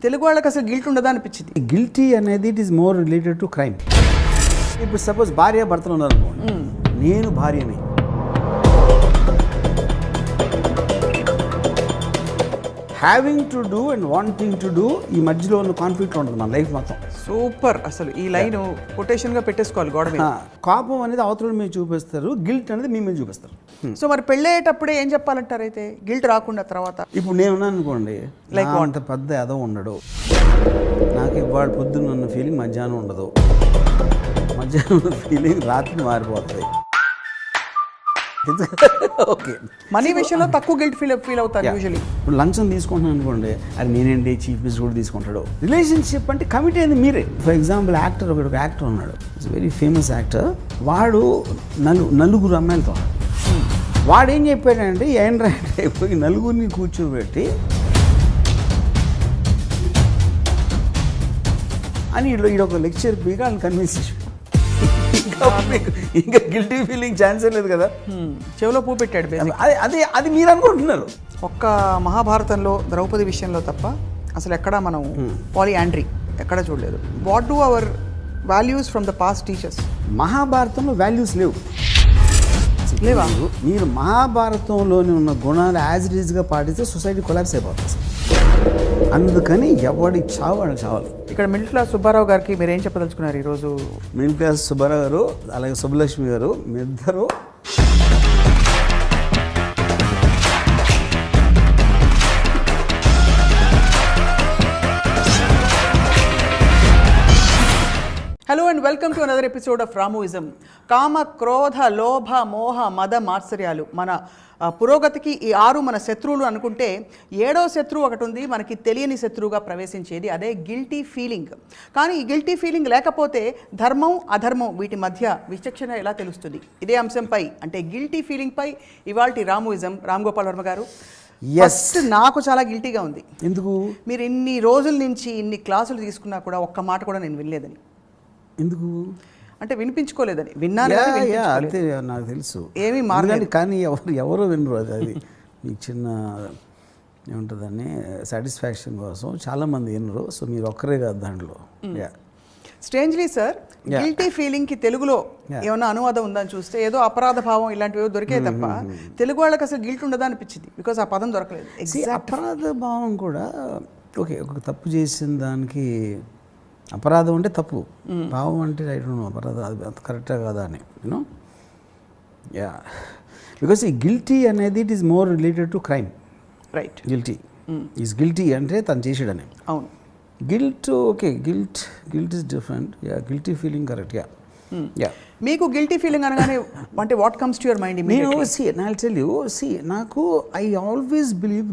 తెలుగు వాళ్ళకి అసలు గిల్ట్ ఉండదా అనిపించింది. గిల్టీ అనేది it is more related to crime. ఇప్పుడు సపోజ్ భార్య భర్తలు ఉన్నారనుకోండి, నేను భార్యని, having to do and wanting to do, ఈ మధ్యలో ఉన్న కాన్ఫ్లిక్ట్ ఉంటుంది మన లైఫ్ మొత్తం. సూపర్. అసలు ఈ లైన్ కొటేషన్ గా పెట్టేసుకోవాలి గోడ మీద. కోపం అనేది అవతల మీద చూపిస్తారు, గిల్ట్ అనేది మీ మీద చూపిస్తారు. సో మరి పెళ్ళయ్యేటప్పుడే ఏం చెప్పాలంటారు అయితే గిల్ట్ రాకుండా తర్వాత? ఇప్పుడు నేను ఉన్నాను అనుకోండి, లైక్ అంత పెద్ద ఏదో ఉండడు, నాకు ఇవాళ పొద్దున్న ఉన్న ఫీలింగ్ మధ్యాహ్నం ఉండదు, మధ్యాహ్నం ఫీలింగ్ రాత్రి మారిపోతుంది. ఓకే, మనీ విషయంలో తక్కువ గిల్ట్ ఫీల్ అవుతారు యూజువల్లీ. ఇప్పుడు లంచం తీసుకుంటున్నాను అనుకోండి, అది నేనేంటి చీఫ్ మినిస్టర్ కూడా తీసుకుంటాడు. రిలేషన్షిప్ అంటే కమిట్ అయింది మీరే. ఫర్ ఎగ్జాంపుల్ యాక్టర్, ఒక యాక్టర్ ఉన్నాడు, ఇట్స్ వెరీ ఫేమస్ యాక్టర్. వాడు నలుగురు అమ్మాయిలతో, వాడు ఏం చెప్పాడంటే ఏంట్రా పోయి నలుగురిని కూర్చోబెట్టి అని ఈడొక లెక్చర్ పీగా వాళ్ళని కన్విన్స్ చేసి, ఇంకా గిల్టీ ఫీలింగ్ ఛాన్సే లేదు కదా. చెవిలో పూ పెట్టాడు. అది మీరు అనుకుంటున్నారు. ఒక్క మహాభారతంలో ద్రౌపది విషయంలో తప్ప అసలు ఎక్కడా మనం పాలియాండ్రీ ఎక్కడా చూడలేదు. What do our values from the past teachers? మహాభారతంలో వాల్యూస్ లేవు. లేవా? మీరు మహాభారతంలోని ఉన్న గుణాలు యాజ్ ఇట్ ఈజ్గా పాటిస్తే సొసైటీ కొలాప్స్ అయిపోతుంది. అందుకని ఎవడి చావాలి. ఇక్కడ మిడిల్ క్లాస్ సుబ్బారావు గారికి మీరు ఏం చెప్పదలుచుకున్నారు ఈరోజు? మిడిల్ క్లాస్ సుబ్బారావు గారు అలాగే సుబ్బలక్ష్మి గారు, మీ ఇద్దరు hello and welcome to another episode of Ramuism. కామ, క్రోధ, లోభ, మోహ, మద, మాత్సర్యాలు మన పురోగతికి ఈ 6 మన శత్రువులు అనుకుంటే 7వ శత్రువు ఒకటి ఉంది, మనకి తెలియని శత్రువుగా ప్రవేశించేది, అదే గిల్టీ ఫీలింగ్. కానీ ఈ గిల్టీ ఫీలింగ్ లేకపోతే ధర్మం అధర్మం వీటి మధ్య విచక్షణ ఎలా తెలుస్తుంది? ఇదే అంశంపై, అంటే గిల్టీ ఫీలింగ్ పై ఇవాల్టి రామోయిజం. రామ్ గోపాల్ వర్మ గారు, ఫస్ట్ నాకు చాలా గిల్టీగా ఉంది. ఎందుకు? మీరు ఇన్ని రోజుల నుంచి ఇన్ని క్లాసులు తీసుకున్నా కూడా ఒక్క మాట కూడా నేను వినలేదని. ఎందుకు అంటే వినిపించుకోలేదని విన్నాను. అంతే, నాకు తెలుసు ఏమీ మారలేదు. కానీ ఎవరో వినరు. అది మీకు చిన్న ఏముంటుందని సాటిస్ఫాక్షన్ కోసం చాలామంది వినరు. సో మీరు ఒక్కరే కాదు దాంట్లో. స్ట్రేంజ్లీ సార్, గిల్టీ ఫీలింగ్ కి తెలుగులో ఏమన్నా అనువాదం ఉందని చూస్తే ఏదో అపరాధ భావం ఇలాంటివి దొరికే తప్ప తెలుగు వాళ్ళకి అసలు గిల్ట్ ఉండదా అనిపించింది. బికాస్ ఆ పదం దొరకలేదు. అపరాధ భావం కూడా ఓకే, ఒక తప్పు చేసిన దానికి అపరాధం అంటే తప్పు, భావం అంటే రైట్, అపరాధం అది అంత కరెక్టా కాదా అని యూనో. యా, బికాస్ ఈ గిల్టీ అనేది it is more related to crime. Right, guilty is guilty అంటే తను చేసాడని. అవును. Guilt okay, guilt is different. Yeah, guilty feeling correct. Yeah yeah. మీకు గిల్టీ ఫీలింగ్ అనగానే అంటే what comes to your mind? నేను tell you, నాకు I always believe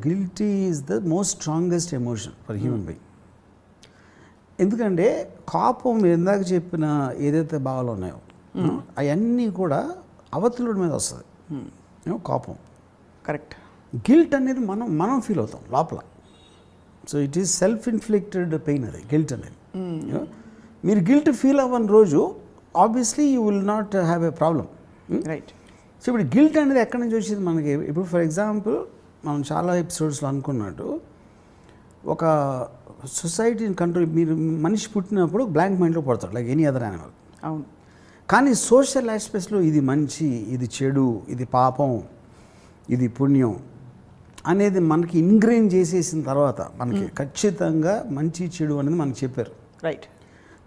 guilty is the most strongest emotion for human being. ఎందుకంటే కోపం ఇందాక చెప్పిన ఏదైతే భావాలు ఉన్నాయో అవన్నీ కూడా అవతలుడి మీద వస్తుంది. కోపం కరెక్ట్. గిల్ట్ అనేది మనం ఫీల్ అవుతాం లోపల. So it is self inflicted pain, అది గిల్ట్ అనేది. మీరు గిల్ట్ ఫీల్ అవ్వని రోజు obviously you will not have a problem. Right. So ఇప్పుడు గిల్ట్ అనేది ఎక్కడి నుంచి వచ్చింది మనకి? ఇప్పుడు ఫర్ ఎగ్జాంపుల్ మనం చాలా ఎపిసోడ్స్లో అనుకున్నట్టు ఒక సొసైటీని కంట్రోల్, మీరు మనిషి పుట్టినప్పుడు బ్లాంక్ మైండ్లో పడతాడు లైక్ ఎనీ అదర్ యానిమల్. అవును. కానీ సోషల్ ఆస్పెక్ట్స్లో ఇది మంచి, ఇది చెడు, ఇది పాపం, ఇది పుణ్యం అనేది మనకి ఇంగ్రెయిన్ చేసేసిన తర్వాత మనకి ఖచ్చితంగా మంచి చెడు అనేది మనకి చెప్పారు. రైట్.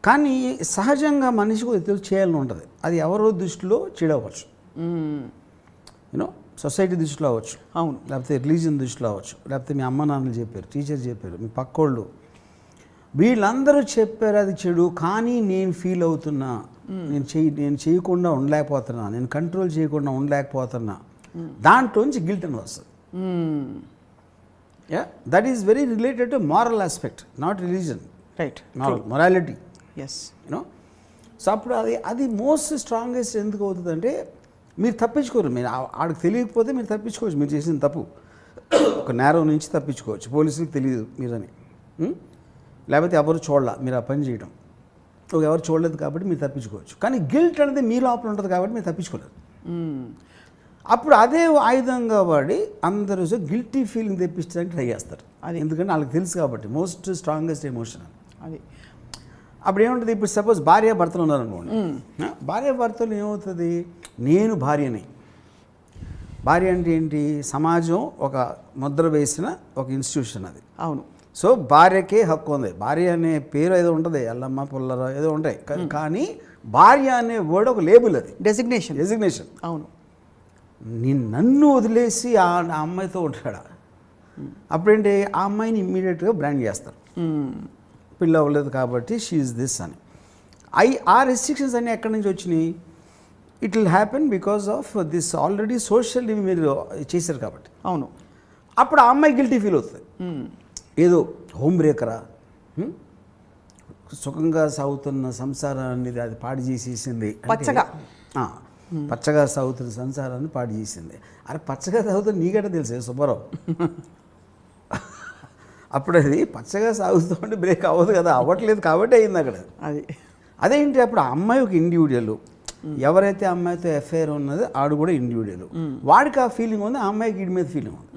కానీ సహజంగా మనిషికి తెలుసు చేయాలని ఉంటుంది. అది ఎవరో దృష్టిలో చెడు అవ్వచ్చు, యూనో, సొసైటీ దృష్టిలో అవ్వచ్చు, అవును, లేకపోతే రిలీజియన్ దృష్టిలో అవ్వచ్చు, లేకపోతే మీ అమ్మ నాన్నలు చెప్పారు, టీచర్ చెప్పారు, మీ పక్కోళ్ళు, వీళ్ళందరూ చెప్పారు అది చెడు. కానీ నేను ఫీల్ అవుతున్నా, నేను చేయకుండా ఉండలేకపోతున్నా, నేను కంట్రోల్ చేయకుండా ఉండలేకపోతున్నా, దాంట్లోంచి గిల్ట్ అని వస్తుంది. Yeah, that is very related to moral aspect, not religion. Right, morality. Yes, you know. So అప్పుడు అది మోస్ట్ స్ట్రాంగెస్ట్ ఎందుకు అవుతుందంటే మీరు తప్పించుకోరు. మీరు ఆడికి తెలియకపోతే మీరు తప్పించుకోవచ్చు, మీరు చేసిన తప్పు. ఒక నేరం నుంచి తప్పించుకోవచ్చు, పోలీసులకు తెలియదు మీరని, లేకపోతే ఎవరు చూడాల మీరు ఆ పని చేయడం, ఎవరు చూడలేదు కాబట్టి మీరు తప్పించుకోవచ్చు. కానీ గిల్ట్ అనేది మీ లోపల ఉంటుంది కాబట్టి మీరు తప్పించుకోలేదు. అప్పుడు అదే ఆయుధంగా వాడి అందరూ గిల్టీ ఫీలింగ్ తెప్పించడానికి ట్రై చేస్తారు. అది ఎందుకంటే వాళ్ళకి తెలుసు కాబట్టి మోస్ట్ స్ట్రాంగెస్ట్ ఎమోషన్ అది. అప్పుడు ఏముంటుంది, ఇప్పుడు సపోజ్ భార్య భర్తలు ఉన్నారనుకోండి, భార్య భర్తలు ఏమవుతుంది, నేను భార్యని. భార్య అంటే ఏంటి, సమాజం ఒక ముద్ర వేసిన ఒక ఇన్స్టిట్యూషన్ అది. అవును. సో భార్యకే హక్కు ఉంది. భార్య అనే పేరు ఏదో ఉంటుంది, ఎల్లమ్మ పుల్లర ఏదో ఉంటాయి, కానీ భార్య అనే వర్డ్ ఒక లేబుల్, అది డెసిగ్నేషన్. అవును. నన్ను వదిలేసి ఆ అమ్మాయితో ఉంటాడా, అప్పుడేంటి ఆ అమ్మాయిని ఇమ్మీడియట్గా బ్రాండ్ చేస్తారు, పిల్ల అవ్వలేదు కాబట్టి షీఈస్ దిస్ అని. ఆ రెస్ట్రిక్షన్స్ అన్నీ ఎక్కడి నుంచి వచ్చినాయి, it will happen because of this already social మీరు చేశారు కాబట్టి. అవును. అప్పుడు ఆ అమ్మాయి గిల్టీ ఫీల్ అవుతుంది, ఏదో హోమ్ బ్రేకరా, సుఖంగా సాగుతున్న సంసారాన్ని అది పాడు చేసేసింది, పచ్చగా సాగుతున్న సంసారాన్ని పాడు చేసింది. అరే పచ్చగా సాగుతున్న నీకంటే తెలుసే సుబ్బారావు, అప్పుడు అది పచ్చగా సాగుతుంటే బ్రేక్ అవ్వదు కదా, అవ్వట్లేదు కాబట్టి అయింది అక్కడ. అదేంటి, అప్పుడు ఆ అమ్మాయి ఒక ఇండివిజువల్, ఎవరైతే అమ్మాయితో ఎఫ్ఐఆర్ ఉన్నదో ఆడు కూడా ఇండివిజువల్, వాడికి ఆ ఫీలింగ్ ఉంది, ఆ అమ్మాయికి వీడి మీద ఫీలింగ్ ఉంది.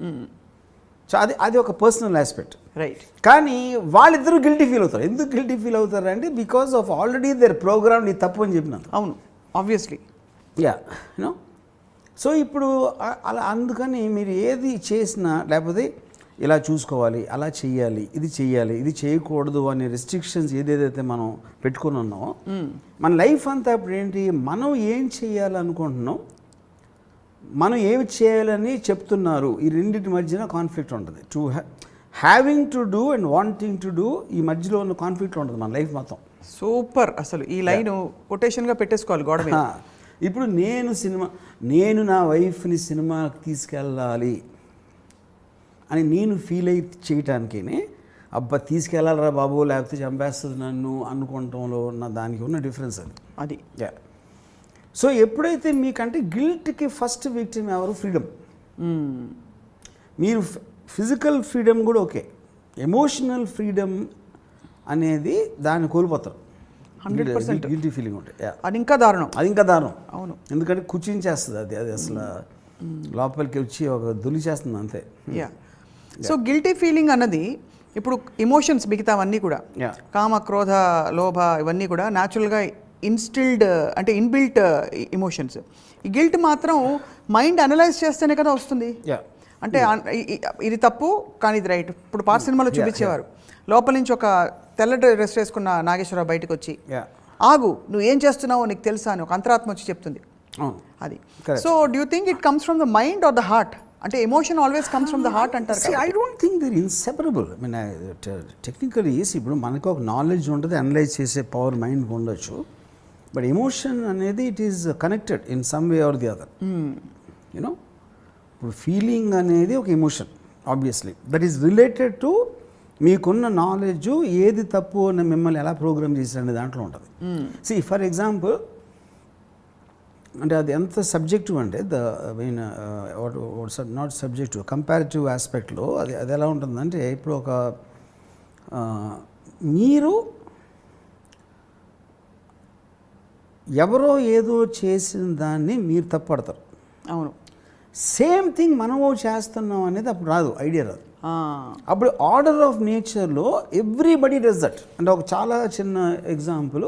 సో అది ఒక పర్సనల్ ఆస్పెక్ట్. రైట్. కానీ వాళ్ళిద్దరూ గిల్టీ ఫీల్ అవుతారు. ఎందుకు గిల్టీ ఫీల్ అవుతారు అంటే because of already their program నీ తప్పు అని చెప్పినాను. అవును, ఆబ్వియస్లీ. యూనో, సో ఇప్పుడు అలా అందుకని మీరు ఏది చేసినా లేకపోతే ఇలా చూసుకోవాలి, అలా చెయ్యాలి, ఇది చేయకూడదు అనే రెస్ట్రిక్షన్స్ ఏదేదైతే మనం పెట్టుకుని ఉన్నామో, మన లైఫ్ అంతా ఇప్పుడు ఏంటి, మనం ఏం చేయాలనుకుంటున్నాం, మనం ఏమి చేయాలని చెప్తున్నారు, ఈ రెండింటి మధ్యన కాన్ఫ్లిక్ట్ ఉంటుంది. Having to do and wanting to do, ఈ మధ్యలో ఉన్న కాన్ఫ్లిక్ట్ ఉంటుంది మన లైఫ్ మొత్తం. సూపర్, అసలు ఈ లైన్ కొటేషన్గా పెట్టేసుకోవాలి గోడ మీద. ఇప్పుడు నేను నా వైఫ్ని సినిమాకి తీసుకెళ్ళాలి అని నేను ఫీల్ అయి చేయటానికి, అబ్బా తీసుకెళ్ళాలరా బాబు లేకపోతే చంపేస్తుంది నన్ను అనుకోవటంలో ఉన్న దానికి ఉన్న డిఫరెన్స్ అది. సో ఎప్పుడైతే మీకంటే గిల్ట్కి ఫస్ట్ విక్టిమ్ ఎవరు, ఫ్రీడమ్. మీరు ఫిజికల్ ఫ్రీడమ్ కూడా ఓకే, ఎమోషనల్ ఫ్రీడమ్ అనేది దాన్ని కోల్పోతారు. 100% గిల్టీ ఫీలింగ్ ఉంటాయి. అది ఇంకా దారుణం. అవును, ఎందుకంటే కుచించేస్తుంది అది అసలు లోపలికి వచ్చి ఒక దులి చేస్తుంది అంతే. సో గిల్టీ ఫీలింగ్ అన్నది ఇప్పుడు ఎమోషన్స్ మిగతావన్నీ కూడా, కామ క్రోధ లోభ ఇవన్నీ కూడా న్యాచురల్గా ఇన్స్టిల్డ్ అంటే ఇన్బిల్ట్ ఎమోషన్స్. ఈ గిల్ట్ మాత్రం మైండ్ అనలైజ్ చేస్తేనే కదా వస్తుంది. అంటే ఇది తప్పు కానీ ఇది రైట్. ఇప్పుడు పాత సినిమాలో చూపించేవారు, లోపల నుంచి ఒక తెల్ల డ్రెస్ వేసుకున్న నాగేశ్వరరావు బయటకు వచ్చి, ఆగు నువ్వు ఏం చేస్తున్నావో నీకు తెలుసా అని ఒక అంతరాత్మ వచ్చి చెప్తుంది. అది. So do you think it comes from the mind or the heart? అంటే emotion always comes from the heart అంటారు. I don't think they're inseparable. I mean technically ఇప్పుడు మనకు ఒక నాలెడ్జ్ ఉంటుంది, అనలైజ్ చేసే పవర్ మైండ్కి ఉండొచ్చు, బట్ ఎమోషన్ అనేది it is connected in some way or the other. You know, ఇప్పుడు ఫీలింగ్ అనేది ఒక emotion obviously, that is related to మీకున్న నాలెడ్జ్ ఏది తప్పు అని మిమ్మల్ని ఎలా ప్రోగ్రామ్ చేశారనే దాంట్లో ఉంటుంది. సి ఫర్ ఎగ్జాంపుల్, అంటే అది ఎంత సబ్జెక్టివ్ అంటే మీన్ నాట్ సబ్జెక్టివ్, కంపారిటివ్ ఆస్పెక్ట్లో అది ఎలా ఉంటుందంటే, ఇప్పుడు ఒక మీరు ఎవరో ఏదో చేసిన దాన్ని మీరు తప్పడతారు. అవును. సేమ్ థింగ్ మనము చేస్తున్నాం అనేది అప్పుడు రాదు, ఐడియా రాదు. అప్పుడు ఆర్డర్ ఆఫ్ నేచర్లో ఎవ్రీబడి డస్ దట్. అంటే ఒక చాలా చిన్న ఎగ్జాంపుల్,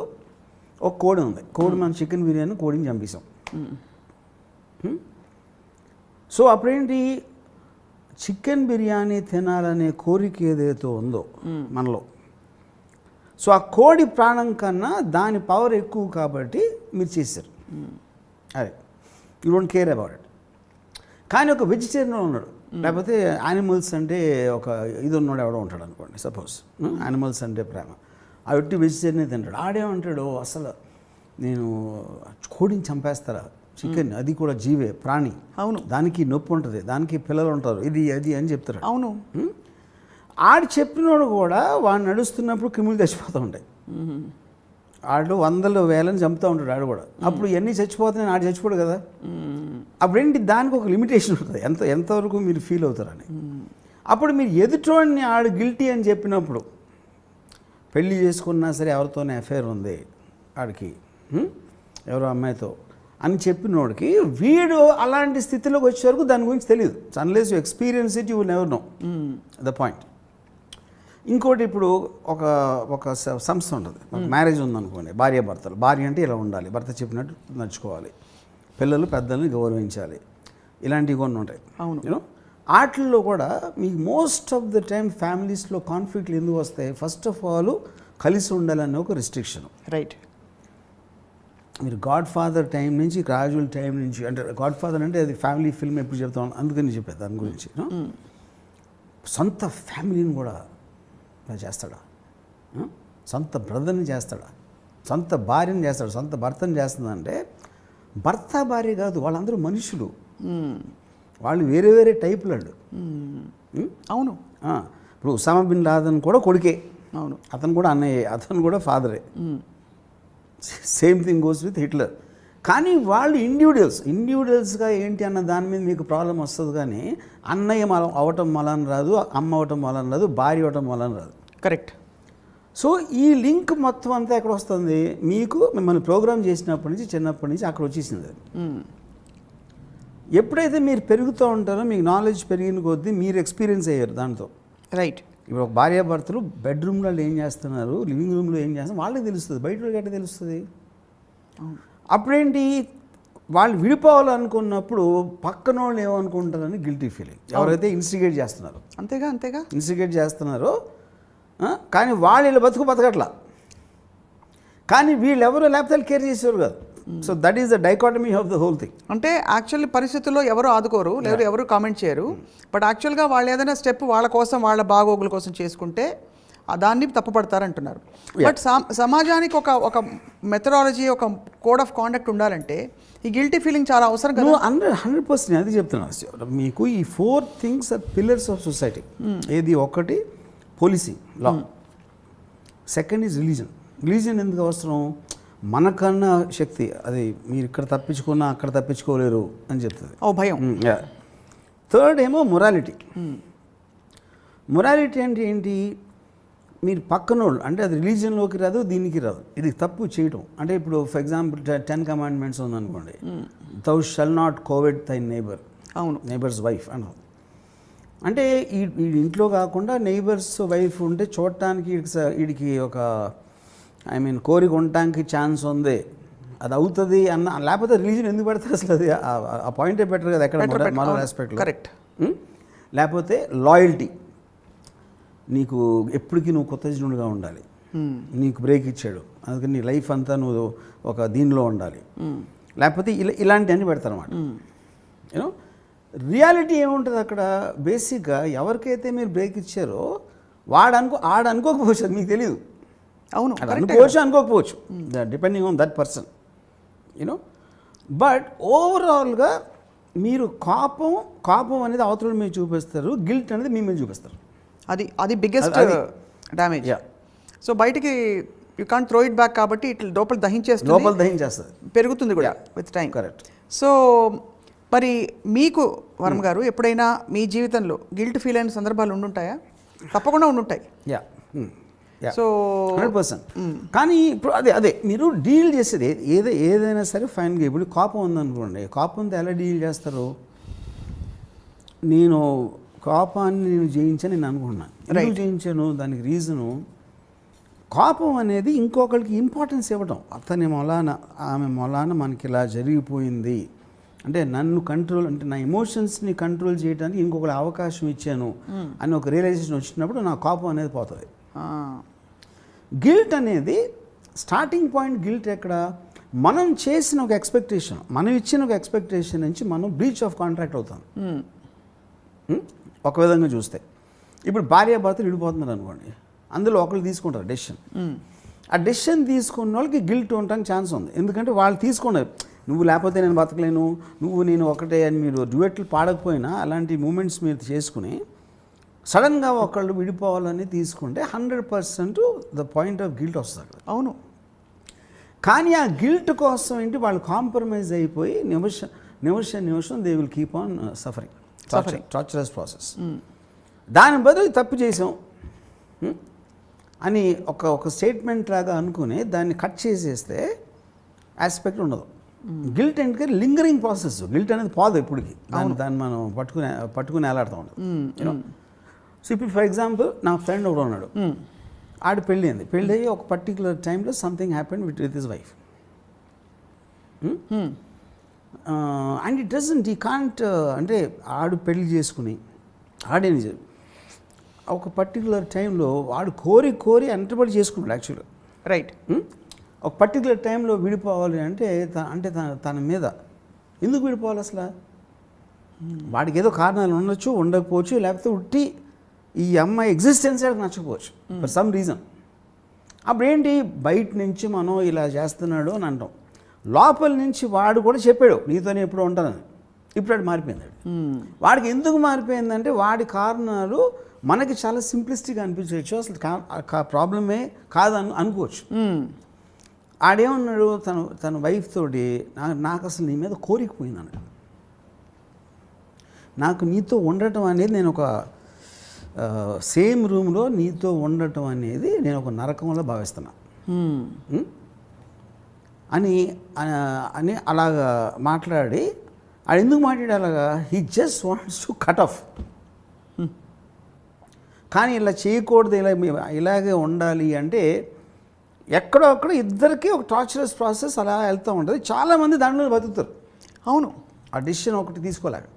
ఒక కోడి ఉంది, మనం చికెన్ బిర్యానీ కోడిని చంపేసాం. సో అప్పుడేంటి, చికెన్ బిర్యానీ తినాలనే కోరిక ఏదైతే ఉందో మనలో, సో ఆ కోడి ప్రాణం కన్నా దాని పవర్ ఎక్కువ కాబట్టి మీరు చేశారు. అదే, you don't care about it. కానీ ఒక వెజిటేరియన్ ఉన్నాడు, లేకపోతే యానిమల్స్ అంటే ఒక ఇది ఉన్నాడు ఎవడో ఉంటాడు అనుకోండి, సపోజ్ యానిమల్స్ అంటే ప్రేమ, ఆ వ్యక్తి వెజిటేరియన్ తింటాడు. ఆడేమంటాడు, అసలు నేను కోడిని చంపేస్తారా, చికెన్ అది కూడా జీవే, ప్రాణి, అవును, దానికి నొప్పి ఉంటుంది, దానికి పిల్లలు ఉంటారు, ఇది అది అని చెప్తారు. అవును. ఆడు చెప్పినోడు కూడా వాడు నడుస్తున్నప్పుడు క్రిములు చచ్చిపోతూ ఉంటాయి. ఆడు వందలు వేలని చంపుతూ ఉంటాడు ఆడు కూడా. అప్పుడు ఎన్ని చచ్చిపోతున్నాయి, ఆడు చచ్చిపోడు కదా. అప్పుడేంటి, దానికి ఒక లిమిటేషన్ ఉంటుంది, ఎంతవరకు మీరు ఫీల్ అవుతారని. అప్పుడు మీరు ఎదుటోడిని ఆడు గిల్టీ అని చెప్పినప్పుడు, పెళ్ళి చేసుకున్నా సరే ఎవరితోనే అఫేర్ ఉంది ఆడికి, ఎవరో అమ్మాయితో, అని చెప్పినోడికి వీడు అలాంటి స్థితిలోకి వచ్చే వరకు దాని గురించి తెలియదు. Unless you experience it you will never know the point. ఇంకోటి ఇప్పుడు ఒక సంస్థ ఉంటుంది, మ్యారేజ్ ఉందనుకోండి, భార్యాభర్తలు. భార్య అంటే ఇలా ఉండాలి, భర్త చెప్పినట్టు నడుచుకోవాలి, పిల్లలు పెద్దల్ని గౌరవించాలి, ఇలాంటివి కొన్ని ఉంటాయి. అవును. యూనో వాటిల్లో కూడా మీకు మోస్ట్ ఆఫ్ ద టైం ఫ్యామిలీస్లో కాన్ఫ్లిక్ట్లు ఎందుకు వస్తాయి? ఫస్ట్ ఆఫ్ ఆల్ కలిసి ఉండాలనే ఒక రిస్ట్రిక్షన్. రైట్. మీరు గాడ్ ఫాదర్ టైం నుంచి, రాజుల టైం నుంచి, అంటే గాడ్ ఫాదర్ అంటే అది ఫ్యామిలీ ఫిల్మ్ ఎప్పుడు చెప్తాను, అందుకని చెప్పేది దాని గురించి. సొంత ఫ్యామిలీని కూడా ఇలా చేస్తాడా? సొంత బ్రదర్ని చేస్తాడా? సొంత భార్యని చేస్తాడు, సొంత భర్తని చేస్తుందంటే భర్త భార్య కాదు, వాళ్ళందరూ మనుషులు, వాళ్ళు వేరే వేరే టైపులు. అవును. ఇప్పుడు ఉసామా బిన్ లాదెన్ కూడా కొడుకే, అవును, అతను కూడా అన్నయ్యే, అతను కూడా ఫాదరే. Same thing goes with Hitler. కానీ వాళ్ళు ఇండివిజువల్స్గా ఏంటి అన్న దాని మీద మీకు ప్రాబ్లం వస్తుంది. కానీ అన్నయ్య అవటం వలన రాదు, అమ్మ అవటం వలన రాదు, భార్య అవటం వలన రాదు. కరెక్ట్. సో ఈ లింక్ మొత్తం అంతా ఎక్కడ వస్తుంది? మీకు మిమ్మల్ని ప్రోగ్రామ్ చేసినప్పటి నుంచి, చిన్నప్పటి నుంచి అక్కడ వచ్చేసింది. ఎప్పుడైతే మీరు పెరుగుతూ ఉంటారో, మీకు నాలెడ్జ్ పెరిగిన కొద్దీ మీరు ఎక్స్పీరియన్స్ అయ్యారు దాంతో. రైట్. ఇప్పుడు ఒక భార్యాభర్తలు బెడ్రూమ్లో ఏం చేస్తున్నారు, లివింగ్ రూమ్లో ఏం చేస్తున్నారు వాళ్ళకి తెలుస్తుంది, బయట ఎట్లా తెలుస్తుంది? అప్పుడేంటి, వాళ్ళు విడిపోవాలనుకున్నప్పుడు పక్కన వాళ్ళు ఏమనుకుంటారని గిల్టీ ఫీలింగ్. ఎవరైతే ఇన్స్టిగేట్ చేస్తున్నారో, అంతేగా ఇన్స్టిగేట్ చేస్తున్నారో, కానీ వాళ్ళు బతకట్లా, కానీ వీళ్ళెవరో లేకపోతే కేర్ చేసేవారు కాదు. So that is the dichotomy of the whole thing. అంటే యాక్చువల్లీ పరిస్థితుల్లో ఎవరు ఆదుకోరు, లేదు ఎవరు కామెంట్ చేయరు, బట్ యాక్చువల్గా వాళ్ళు ఏదైనా స్టెప్ వాళ్ళ కోసం, వాళ్ళ బాగోగుల కోసం చేసుకుంటే దాన్ని తప్పుపడతారంటున్నారు. బట్ సమాజానికి ఒక మెథడాలజీ, ఒక కోడ్ ఆఫ్ కాండక్ట్ ఉండాలంటే ఈ గిల్టీ ఫీలింగ్ చాలా అవసరం కదా. 100% అది చెప్తున్నాను మీకు. ఈ 4 things are pillars of society. ఏది? ఒకటి policing, law. Second is religion ఎందుకు అవసరం? మనకన్నా శక్తి అది, మీరు ఇక్కడ తప్పించుకున్నా అక్కడ తప్పించుకోలేరు అని చెప్తుంది. భయం. థర్డ్ ఏమో మొరాలిటీ. మొరాలిటీ అంటే ఏంటి? మీరు పక్కనోళ్ళు, అంటే అది రిలీజియన్లోకి రాదు, దీనికి రాదు, ఇది తప్పు చేయటం. అంటే ఇప్పుడు ఫర్ ఎగ్జాంపుల్ 10 కమాండ్మెంట్స్ ఉందనుకోండి, thou shall not covet thy neighbor. అవును, నైబర్స్ వైఫ్ అన్న. అంటే ఈ ఇంట్లో కాకుండా నైబర్స్ వైఫ్ ఉంటే చూడటానికి వీడికి ఒక కోరిక ఉండటానికి ఛాన్స్ ఉంది, అది అవుతుంది అన్న. లేకపోతే రిలీజన్ ఎందుకు పెడతారు అసలు? అది ఆ పాయింటే బెటర్ కదా ఎక్కడ మరో ఆస్పెక్ట్లో. కరెక్ట్. లేకపోతే లాయల్టీ, నీకు ఎప్పటికీ నువ్వు కృతజ్ఞుడిగా ఉండాలి, నీకు బ్రేక్ ఇచ్చాడు అందుకని నీ లైఫ్ అంతా నువ్వు ఒక దీనిలో ఉండాలి, లేకపోతే ఇలాంటివన్నీ పెడతారు అన్నమాట. యూనో రియాలిటీ ఏముంటుంది అక్కడ? బేసిక్గా ఎవరికైతే మీరు బ్రేక్ ఇచ్చారో అనుకోకపోవచ్చు, మీకు తెలియదు. అవును, అనుకోవచ్చు, అనుకోకపోవచ్చు, depending on that person. You know but ఓవరాల్గా మీరు కోపం అనేది అవతల మీద చూపిస్తారు, గిల్ట్ అనేది మీ మీద చూపిస్తారు. అది బిగ్గెస్ట్ డ్యామేజ్. సో బయటికి you can't throw it back, కాబట్టి ఇట్లా లోపల దహించేస్తుంది, పెరుగుతుంది కూడా విత్ టైం. కరెక్ట్. సో మరి మీకు వర్మ గారు ఎప్పుడైనా మీ జీవితంలో గిల్ట్ ఫీల్ అయిన సందర్భాలు ఉండుంటాయా? తప్పకుండా ఉండుంటాయి. సో 100%. కానీ ఇప్పుడు అదే మీరు డీల్ చేసేది ఏదైనా సరే ఫైన్గా. ఇప్పుడు కోపం ఉందనుకోండి, కోపంతో ఎలా డీల్ చేస్తారు? నేను కోపాన్ని జయించని నేను అనుకున్నాను. ఎందుకు జయించాను? దానికి రీజను, కోపం అనేది ఇంకొకరికి ఇంపార్టెన్స్ ఇవ్వడం. అతని మొలాన, ఆమె మొలాన మనకి ఇలా జరిగిపోయింది అంటే నన్ను కంట్రోల్, అంటే నా ఎమోషన్స్ని కంట్రోల్ చేయడానికి ఇంకొకరి అవకాశం ఇచ్చాను అని ఒక రియలైజేషన్ వచ్చినప్పుడు నా కోపం అనేది పోతుంది. గిల్ట్ అనేది స్టార్టింగ్ పాయింట్. గిల్ట్ ఎక్కడ? మనం చేసిన ఒక ఎక్స్పెక్టేషన్, మనం ఇచ్చిన ఒక ఎక్స్పెక్టేషన్ నుంచి మనం బ్రీచ్ ఆఫ్ కాంట్రాక్ట్ అవుతాం. ఒక విధంగా చూస్తే ఇప్పుడు భార్యాభర్తలు విడిపోతున్నారు అనుకోండి, అందులో ఒకళ్ళు తీసుకుంటారు డెసిషన్. ఆ డెసిషన్ తీసుకున్న వాళ్ళకి గిల్ట్ ఉండడానికి ఛాన్స్ ఉంది. ఎందుకంటే వాళ్ళు తీసుకున్నారు, నువ్వు లేకపోతే నేను బతకలేను, నేను ఒకటే అని. మీరు డ్యూయెట్లు పాడకపోయినా అలాంటి మూమెంట్స్ మీరు చేసుకుని సడన్గా ఒకళ్ళు విడిపోవాలని తీసుకుంటే 100% ద పాయింట్ ఆఫ్ గిల్ట్ వస్తుంది. అవును. కానీ ఆ గిల్ట్ కోసం ఏంటి, వాళ్ళు కాంప్రమైజ్ అయిపోయి నిమిషం they will keep on suffering, torturous process. దాని బదులు తప్పు చేసాం అని ఒక స్టేట్మెంట్ లాగా అనుకుని దాన్ని కట్ చేసేస్తే ఆస్పెక్ట్ ఉండదు. గిల్ట్ అంటే లింగరింగ్ ప్రాసెస్. గిల్ట్ అనేది పోదు ఎప్పటికి, దాన్ని మనం పట్టుకుని వేలాడుతూ ఉంటాం. సో ఇప్పుడు ఫర్ ఎగ్జాంపుల్ నా ఫ్రెండ్ ఒకడు ఉన్నాడు, ఆడు పెళ్ళి అయింది, పెళ్ళి అయ్యి ఒక పర్టికులర్ టైంలో something happened with his wife and it doesn't he can't అంటే ఆడు పెళ్లి చేసుకుని ఆడేం ఒక పర్టికులర్ టైంలో వాడు కోరి అంటబడి చేసుకున్నాడు యాక్చువల్గా. రైట్. ఒక పర్టికులర్ టైంలో విడిపోవాలి అంటే తన మీద ఎందుకు విడిపోవాలి అసలు? వాడికి ఏదో కారణాలు ఉండొచ్చు, ఉండకపోవచ్చు, లేకపోతే ఉట్టి ఈ అమ్మాయి ఎగ్జిస్టెన్స్ ఆయనకు నచ్చకపోవచ్చు ఫర్ సమ్ రీజన్. అప్పుడేంటి బయట నుంచి మనం ఇలా చేస్తున్నాడు అని అంటాం, లోపల నుంచి వాడు కూడా చెప్పాడు నీతోనే ఎప్పుడు ఉంటానని. ఇప్పుడు వాడు మారిపోయింది. వాడికి ఎందుకు మారిపోయిందంటే వాడి కారణాలు మనకి చాలా సింప్లిస్టిక్గా అనిపించవచ్చు, అసలు ప్రాబ్లమే కాదని అనుకోవచ్చు. ఆడేమన్నాడు తన వైఫ్ తోటి, నాకు అసలు నీ మీద కోరికపోయింది అన్నాడు. నాకు నీతో ఉండటం అనేది నేను ఒక సేమ్ రూమ్లో నీతో ఉండటం అనేది నేను ఒక నరకంలో భావిస్తున్నా అని అలాగా మాట్లాడి, అది ఎందుకు మాట్లాడి అలాగా, he just wants to cut off. కానీ ఇలా చేయకూడదు, ఇలాగే ఉండాలి అంటే ఎక్కడో అక్కడ ఇద్దరికి ఒక టార్చరస్ ప్రాసెస్ అలా వెళ్తూ ఉంటుంది. చాలామంది దాంట్లో బతుకుతారు. అవును, ఆ డెసిషన్ ఒకటి తీసుకోలేక.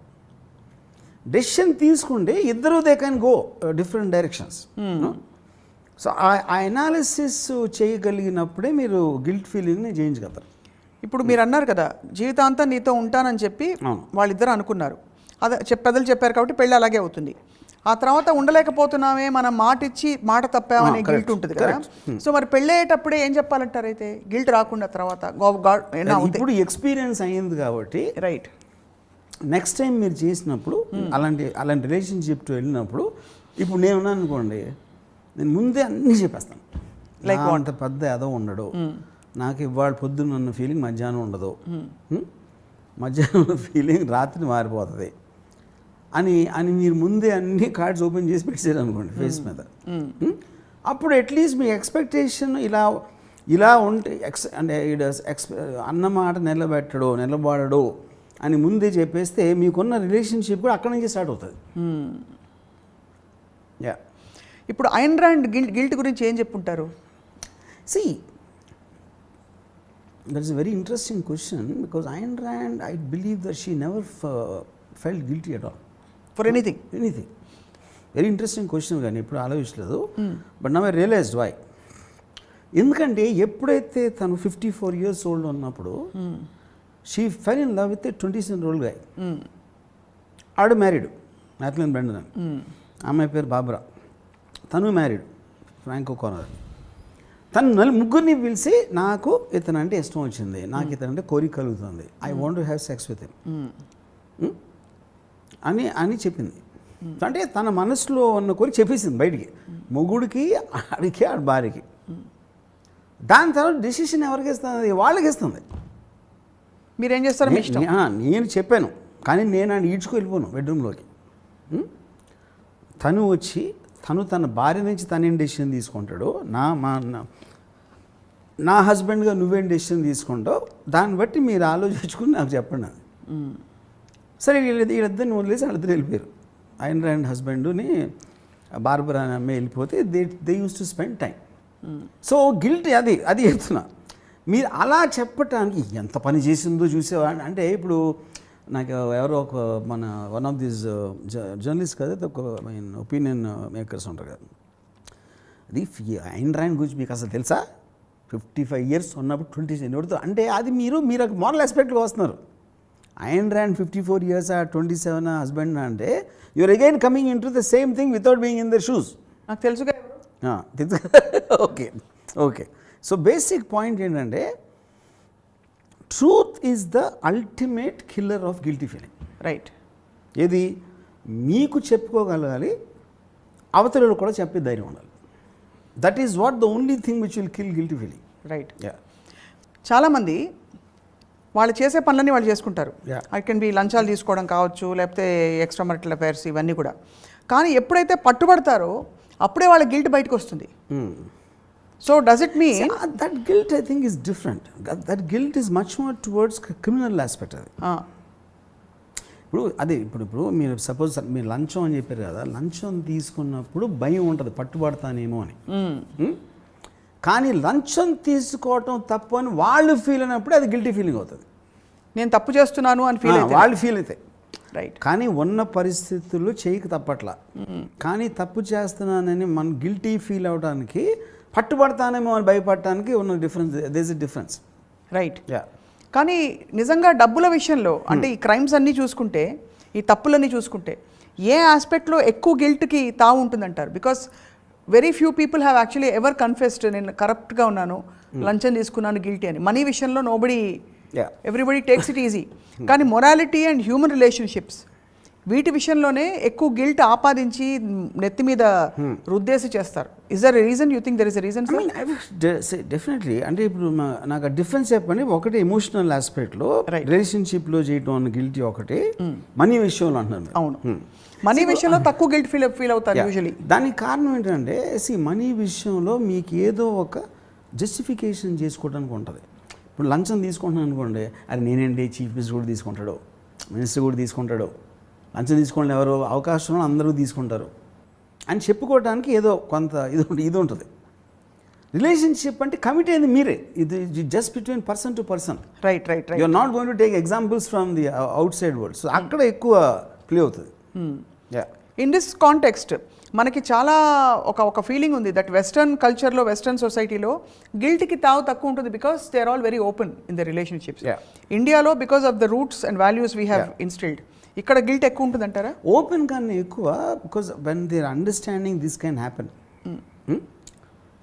డెసిషన్ తీసుకుంటే ఇద్దరు they can go different directions. So ఆ ఎనాలిసిస్ చేయగలిగినప్పుడే మీరు గిల్ట్ ఫీలింగ్ని జయించగలుగుతారు. ఇప్పుడు మీరు అన్నారు కదా జీవితాంతం నీతో ఉంటానని చెప్పి వాళ్ళిద్దరు అనుకున్నారు, అదే పెద్దలు చెప్పారు కాబట్టి పెళ్ళి అలాగే అవుతుంది. ఆ తర్వాత ఉండలేకపోతున్నామే, మనం మాట ఇచ్చి మాట తప్పామనే గిల్ట్ ఉంటుంది కదా. సో మరి పెళ్ళయ్యేటప్పుడే ఏం చెప్పాలంటారు అయితే గిల్ట్ రాకుండా తర్వాత? ఇప్పుడు ఎక్స్పీరియన్స్ అయ్యింది కాబట్టి రైట్, నెక్స్ట్ టైం మీరు చేసినప్పుడు అలాంటి రిలేషన్షిప్ వెళ్ళినప్పుడు, ఇప్పుడు నేను ఉన్నాను అనుకోండి, నేను ముందే అన్నీ చెప్పేస్తాను. లైక్ అంత పెద్ద ఏదో ఉండడు, నాకు ఇవాళ పొద్దున్న ఉన్న ఫీలింగ్ మధ్యాహ్నం ఉండదు, మధ్యాహ్నం ఉన్న ఫీలింగ్ రాత్రి మారిపోతుంది అని మీరు ముందే అన్ని కార్డ్స్ ఓపెన్ చేసి పెట్టారు అనుకోండి ఫేస్ మీద. అప్పుడు అట్లీస్ట్ మీ ఎక్స్పెక్టేషన్ ఇలా ఉంటే అంటే అన్నమాట నిలబడడు అని ముందే చెప్పేస్తే మీకున్న రిలేషన్షిప్ కూడా అక్కడి నుంచి స్టార్ట్ అవుతుంది. యా. ఇప్పుడు ఐన్ ర్యాండ్ గిల్ట్ గురించి ఏం చెప్పుంటారు? See that is very interesting question because Ayn Rand I believe that she never felt guilty at all for anything. Very interesting question, కానీ ఇప్పుడు ఆలోచించలేదు. But now I realized why. ఎందుకంటే ఎప్పుడైతే తను 54 years old ఉన్నప్పుడు she fell in love with 27-year-old guy. ఆడు married, Nathaniel Branden అని. అమ్మాయి పేరు బాబ్రా, తను మ్యారీడ్, ఫ్రాంక్ ఓకానర్. తను ముగ్గురిని పిలిచి నాకు ఇతనంటే ఇష్టం వచ్చింది, నాకు ఇతనంటే కోరిక కలుగుతుంది, I want to have sex with him అని చెప్పింది. అంటే తన మనసులో ఉన్న కోరిక చెప్పేసింది బయటికి, మొగుడికి, ఆడికి, ఆడి భార్యకి. దాని తర్వాత డెసిషన్ ఎవరికి ఇస్తుంది? వాళ్ళకి ఇస్తుంది. మీరేం చేస్తారు? నేను చెప్పాను, కానీ నేను ఆయన ఈడ్చుకు వెళ్ళిపోను బెడ్రూమ్లోకి. తను వచ్చి తన భార్య నుంచి తనేం డెసిషన్ తీసుకుంటాడు, నా హస్బెండ్గా నువ్వేం డెసిషన్ తీసుకుంటావు, దాన్ని బట్టి మీరు ఆలోచించుకుని నాకు చెప్పండి. అది సరే, వీళ్ళిద్దరిని వదిలేసి వాళ్ళిద్దరు వెళ్ళిపోయారు. ఐన్ ర్యాండ్ హస్బెండ్ని బార్బరా అనే అమ్మాయి వెళ్ళిపోతే they use to spend time. So guilt అది చెప్తున్నా. మీరు అలా చెప్పటానికి ఎంత పని చేసిందో చూసేవాడిని. అంటే ఇప్పుడు నాకు ఎవరో ఒక మన వన్ ఆఫ్ దీస్ జర్నలిస్ట్ కదా, ఒక ఒపీనియన్ మేకర్స్ ఉంటారు కదా, అది ఐన్ ర్యాండ్ గురించి మీకు అసలు తెలుసా? 55 years ఉన్నప్పుడు 27 అంటే అది మీరు మోరల్ ఆస్పెక్ట్గా వస్తున్నారు. ఐన్ ర్యాండ్ 54 years 27 హస్బెండ్ అంటే you're again coming into the same thing without being in the shoes. నాకు తెలుసు. ఓకే. సో బేసిక్ పాయింట్ ఏంటంటే truth is the ultimate killer of guilty feeling. Right. ఏది మీకు చెప్పుకోగలగాలి, అవతలలో కూడా చెప్పే ధైర్యం ఉండాలి. That is what the only thing which will kill guilty feeling. Right. చాలామంది వాళ్ళు చేసే పనులన్నీ వాళ్ళు చేసుకుంటారు. ఐ కెన్ బి లంచాలు తీసుకోవడం కావచ్చు, లేకపోతే ఎక్స్ట్రా మరిటల్ అఫైర్స్, ఇవన్నీ కూడా. కానీ ఎప్పుడైతే పట్టుబడతారో అప్పుడే వాళ్ళ గిల్ట్ బయటకు వస్తుంది. So does it mean that guilt I think is different. That guilt is much more towards criminal aspect. అది ఇప్పుడు అదే ఇప్పుడు మీరు సపోజ్ మీరు లంచం అని చెప్పారు కదా, లంచం తీసుకున్నప్పుడు భయం ఉంటుంది పట్టుబడతానేమో అని. కానీ లంచం తీసుకోవటం తప్పు అని వాళ్ళు ఫీల్ అయినప్పుడు అది గిల్టీ ఫీలింగ్ అవుతుంది. నేను తప్పు చేస్తున్నాను అని ఫీల్ అయితే వాళ్ళు ఫీల్ అవుతాయి. రైట్. కానీ ఉన్న పరిస్థితుల్లో చేయక తప్పట్లా. కానీ తప్పు చేస్తున్నానని మన గిల్టీ ఫీల్ అవడానికి, పట్టుబడతానేమో అని భయపడటానికి ఉన్న difference, there is a difference. Right. కానీ నిజంగా డబ్బుల విషయంలో అంటే ఈ క్రైమ్స్ అన్నీ చూసుకుంటే, ఈ తప్పులన్నీ చూసుకుంటే ఏ ఆస్పెక్ట్లో ఎక్కువ గిల్ట్కి తావు ఉంటుందంటారు? Because very few people have actually ever confessed నేను కరప్ట్గా ఉన్నాను, లంచం తీసుకున్నాను గిల్టీ అని. మనీ విషయంలో nobody, everybody takes it easy. కానీ మొరాలిటీ అండ్ హ్యూమన్ రిలేషన్షిప్స్ వీటి విషయంలోనే ఎక్కువ గిల్ట్ ఆపాదించి నెత్తి మీద రుద్దేసి చేస్తారు. Is there a reason? You think there is a reason? Definitely. అంటే ఇప్పుడు నాకు ఆ డిఫరెన్స్ చెప్పండి. ఒకటి ఎమోషనల్ ఆస్పెక్ట్లో రిలేషన్షిప్లో చేయటం అన్న గిల్టీ ఒకటి, మనీ విషయంలో అంటున్నాను. అవును, మనీ విషయంలో తక్కువ గిల్ట్ ఫీల్ అవుతారు యూజువలీ. దానికి కారణం ఏంటంటే మనీ విషయంలో మీకు ఏదో ఒక జస్టిఫికేషన్ చేసుకోవడానికి ఉంటుంది. ఇప్పుడు లంచం తీసుకుంటున్నాను అనుకోండి, అది నేనండి చీఫ్ మినిస్టర్ కూడా తీసుకుంటాడు, మినిస్టర్ కూడా తీసుకుంటాడు, లంచం తీసుకోండి ఎవరు అవకాశం అందరూ తీసుకుంటారు అని చెప్పుకోవడానికి ఏదో కొంత ఇది ఉంటుంది. రిలేషన్షిప్ అంటే కమిట్ అయింది మీరే, ఇది just between person to person. Right right right. You are not going to take examples from the outside world. So అక్కడ ఎక్కువ ప్లే అవుతుంది. ఇన్ దిస్ కాంటెక్స్ట్ మనకి చాలా ఒక ఫీలింగ్ ఉంది దట్ వెస్టర్న్ కల్చర్లో, వెస్టర్న్ సొసైటీలో గిల్ట్కి తావు తక్కువ ఉంటుంది because they are all very open in the relationships. ఇండియాలో because of the roots and values we have instilled, ఇక్కడ గిల్ట్ ఎక్కువ ఉంటుంది అంటారా? ఓపెన్ కన్నా ఎక్కువ, because when they are understanding this can happen,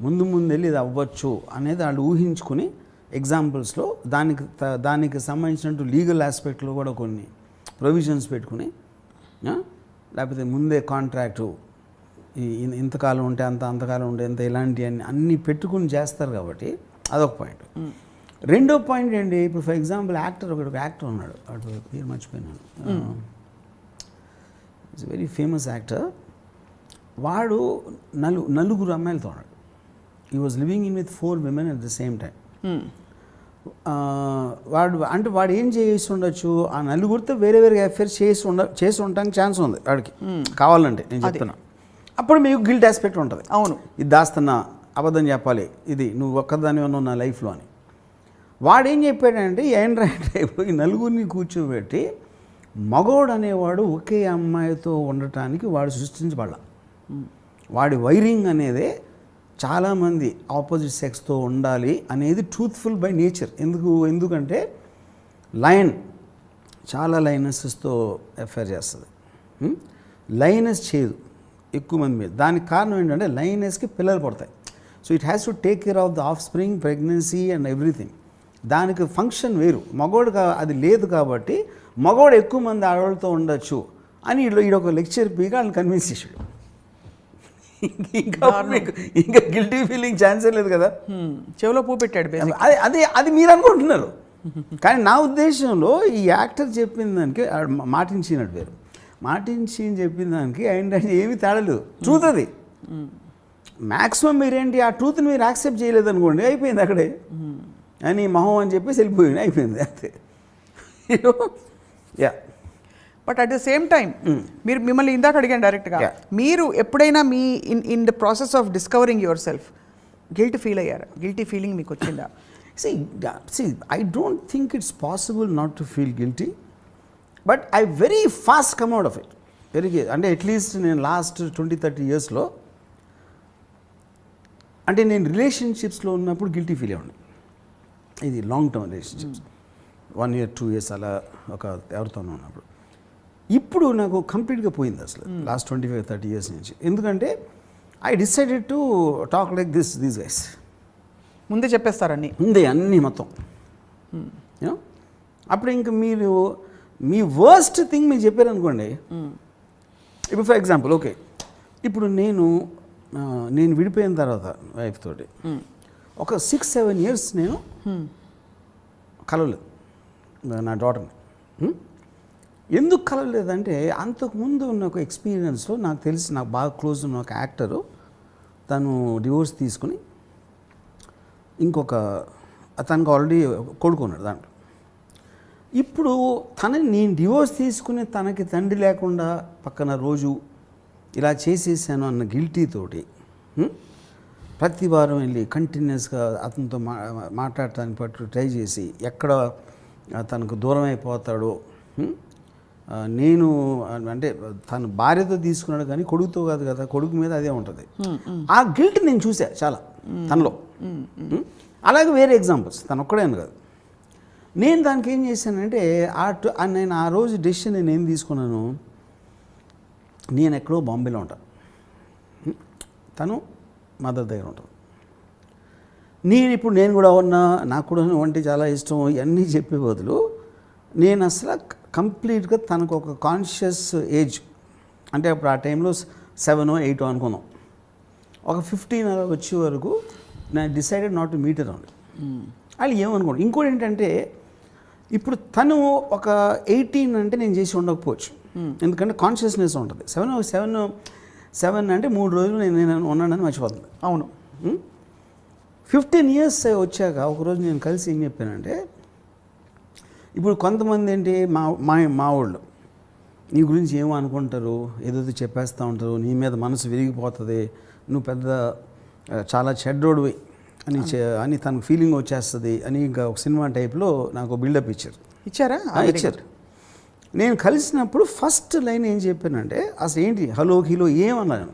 ముందు వెళ్ళి ఇది అవ్వచ్చు అనేది వాళ్ళు ఊహించుకుని ఎగ్జాంపుల్స్లో దానికి సంబంధించినట్టు లీగల్ ఆస్పెక్ట్లో కూడా కొన్ని ప్రొవిజన్స్ పెట్టుకుని, లేకపోతే ముందే కాంట్రాక్టు ఇంతకాలం ఉంటే అంతకాలం ఉంటే ఎంత ఇలాంటి అన్నీ పెట్టుకుని చేస్తారు కాబట్టి అదొక పాయింట్. రెండో పాయింట్ ఏంటి, ఇప్పుడు ఫర్ ఎగ్జాంపుల్ ఒక యాక్టర్ ఉన్నాడు, అటు పేరు మర్చిపోయినాను, ఇట్స్ వెరీ ఫేమస్ యాక్టర్. వాడు నలుగురు అమ్మాయిలతో ఉన్నాడు. He was living in with 4 women at the same time. వాడు ఏం చేసి ఉండొచ్చు, ఆ నలుగురితో వేరే అఫేర్స్ చేసి ఉండటానికి ఛాన్స్ ఉంది వాడికి, కావాలంటే నేను చెప్తున్నా. అప్పుడు మీకు గిల్ట్ ఆస్పెక్ట్ ఉంటుంది. అవును, ఇది దాస్తున్నా, అబద్ధం చెప్పాలి, ఇది నువ్వు ఒక్కదాని ఉన్నావు నా లైఫ్లో అని. వాడు ఏం చెప్పాడంటే ఏంటంటే ఈ నలుగురిని కూర్చోబెట్టి మగోడు అనేవాడు ఒకే అమ్మాయితో ఉండటానికి వాడు సృష్టించబడాల. వాడి వైరింగ్ అనేదే చాలామంది ఆపోజిట్ సెక్స్తో ఉండాలి అనేది ట్రూత్ఫుల్ బై నేచర్. ఎందుకంటే లయన్ చాలా లైనసెస్తో అఫైర్ చేస్తుంది, లైనస్ చేయదు ఎక్కువ మంది మీద. దానికి కారణం ఏంటంటే లైనస్కి పిల్లలు పడతాయి. So it has to take care of the of spring, pregnancy and everything. దానికి ఫంక్షన్ వేరు. మగోడు అది లేదు కాబట్టి మగోడు ఎక్కువ మంది ఆడవాళ్ళతో ఉండొచ్చు అని ఈడొక లెక్చర్ పీగా వాళ్ళని కన్విన్స్ చేసాడు. ఇంకా గిల్టీ ఫీలింగ్ ఛాన్సే లేదు కదా, చెవిలో పూ పెట్టాడు. అది మీరు అనుకుంటున్నారు. కానీ నా ఉద్దేశంలో ఈ యాక్టర్ చెప్పిన దానికి మాటించినట్టు వేరు, మాటించి చెప్పిన దానికి ఏంటంటే ఏమీ తేడలేదు. ట్రూత్ అది. మ్యాక్సిమం మీరేంటి ఆ ట్రూత్ని మీరు యాక్సెప్ట్ చేయలేదు అనుకోండి, అయిపోయింది అక్కడే అని మొహం అని చెప్పేసి వెళ్ళిపోయింది, అయిపోయింది అంతే. Yeah. But at the same time మిమ్మల్ని ఇందాక అడిగాను డైరెక్ట్గా, మీరు ఎప్పుడైనా me in the process of discovering your self guilt feel అయ్యారా? గిల్టీ ఫీలింగ్ మీకు వచ్చిందా? See, I don't think it's possible not to feel guilty, but I very fast come out of it. అంటే అట్లీస్ట్ నేను last 20-30 yearsలో అంటే నేను రిలేషన్షిప్స్లో ఉన్నప్పుడు guilty feel అయ్యాను. ఇది long term relationships, 1 year 2 years అలా ఒక ఎవరితోనూ ఉన్నప్పుడు. ఇప్పుడు నాకు కంప్లీట్గా పోయింది అసలు లాస్ట్ 25-30 years నుంచి. ఎందుకంటే I decided to talk like these guys. ముందే చెప్పేస్తారని ముందే అన్నీ మొత్తం. అప్పుడు ఇంక మీరు మీ వర్స్ట్ థింగ్ మీరు చెప్పారనుకోండి. ఇప్పుడు ఫర్ ఎగ్జాంపుల్ ఓకే, ఇప్పుడు నేను విడిపోయిన తర్వాత వైఫ్ తోటి ఒక 6-7 years నేను కలవలేదు నా డాటర్ని. ఎందుకు కలవలేదంటే అంతకుముందు ఉన్న ఒక ఎక్స్పీరియన్స్లో నాకు తెలిసి నాకు బాగా క్లోజ్ ఉన్న ఒక యాక్టరు తను డివోర్స్ తీసుకుని ఇంకొక తనకు ఆల్రెడీ కొడుకున్నాడు దాంట్లో. ఇప్పుడు నేను డివోర్స్ తీసుకుని తనకి తండ్రి లేకుండా పక్కన రోజు ఇలా చేసేసాను అన్న గిల్టీ తోటి ప్రతి వారం వెళ్ళి కంటిన్యూస్గా అతనితో మాట్లాడటానికి పట్టు ట్రై చేసి ఎక్కడ తనకు దూరం అయిపోతాడో, నేను అంటే తను భార్యతో తీసుకున్నాడు కానీ కొడుకుతో కాదు కదా, కొడుకు మీద అదే ఉంటుంది. ఆ గిల్ట్ నేను చూసా చాలా తనలో. అలాగే వేరే ఎగ్జాంపుల్స్, తను ఒక్కడేను కాదు. నేను దానికి ఏం చేశానంటే నేను ఆ రోజు డెసిషన్ నేను ఏం తీసుకున్నాను, నేను ఎక్కడో బాంబేలో ఉంటాను, తను మదర్ దగ్గర ఉంటాను. నేను కూడా ఉన్నా, నాకు కూడా వంటి చాలా ఇష్టం, ఇవన్నీ చెప్పే బదులు నేను అసలు కంప్లీట్గా తనకు ఒక కాన్షియస్ ఏజ్, అంటే అప్పుడు ఆ టైంలో 7 or 8 అనుకున్నాం, ఒక 15 అలా వచ్చే వరకు నేను decided not to meet around. వాళ్ళు ఏమనుకోండి. ఇంకోటి ఏంటంటే ఇప్పుడు తను ఒక 18 అంటే నేను చేసి ఉండకపోవచ్చు, ఎందుకంటే కాన్షియస్నెస్ ఉంటుంది. 7 అంటే 3 రోజులు నేను ఉన్నానని మర్చిపోతుంది. అవును. 15 years వచ్చాక ఒకరోజు నేను కలిసి ఏం చెప్పానంటే, ఇప్పుడు కొంతమంది ఏంటి మా వాళ్ళు నీ గురించి ఏమో అనుకుంటారు, ఏదో చెప్పేస్తూ ఉంటారు, నీ మీద మనసు విరిగిపోతుంది, నువ్వు పెద్ద చాలా చెడ్డోడివి అని తనకు ఫీలింగ్ వచ్చేస్తుంది అని ఇంకా ఒక సినిమా టైప్లో నాకు బిల్డప్ ఇచ్చారా? ఇచ్చారు. నేను కలిసినప్పుడు ఫస్ట్ లైన్ ఏం చెప్పానంటే, అసలు ఏంటి హలో ఏమన్నాను,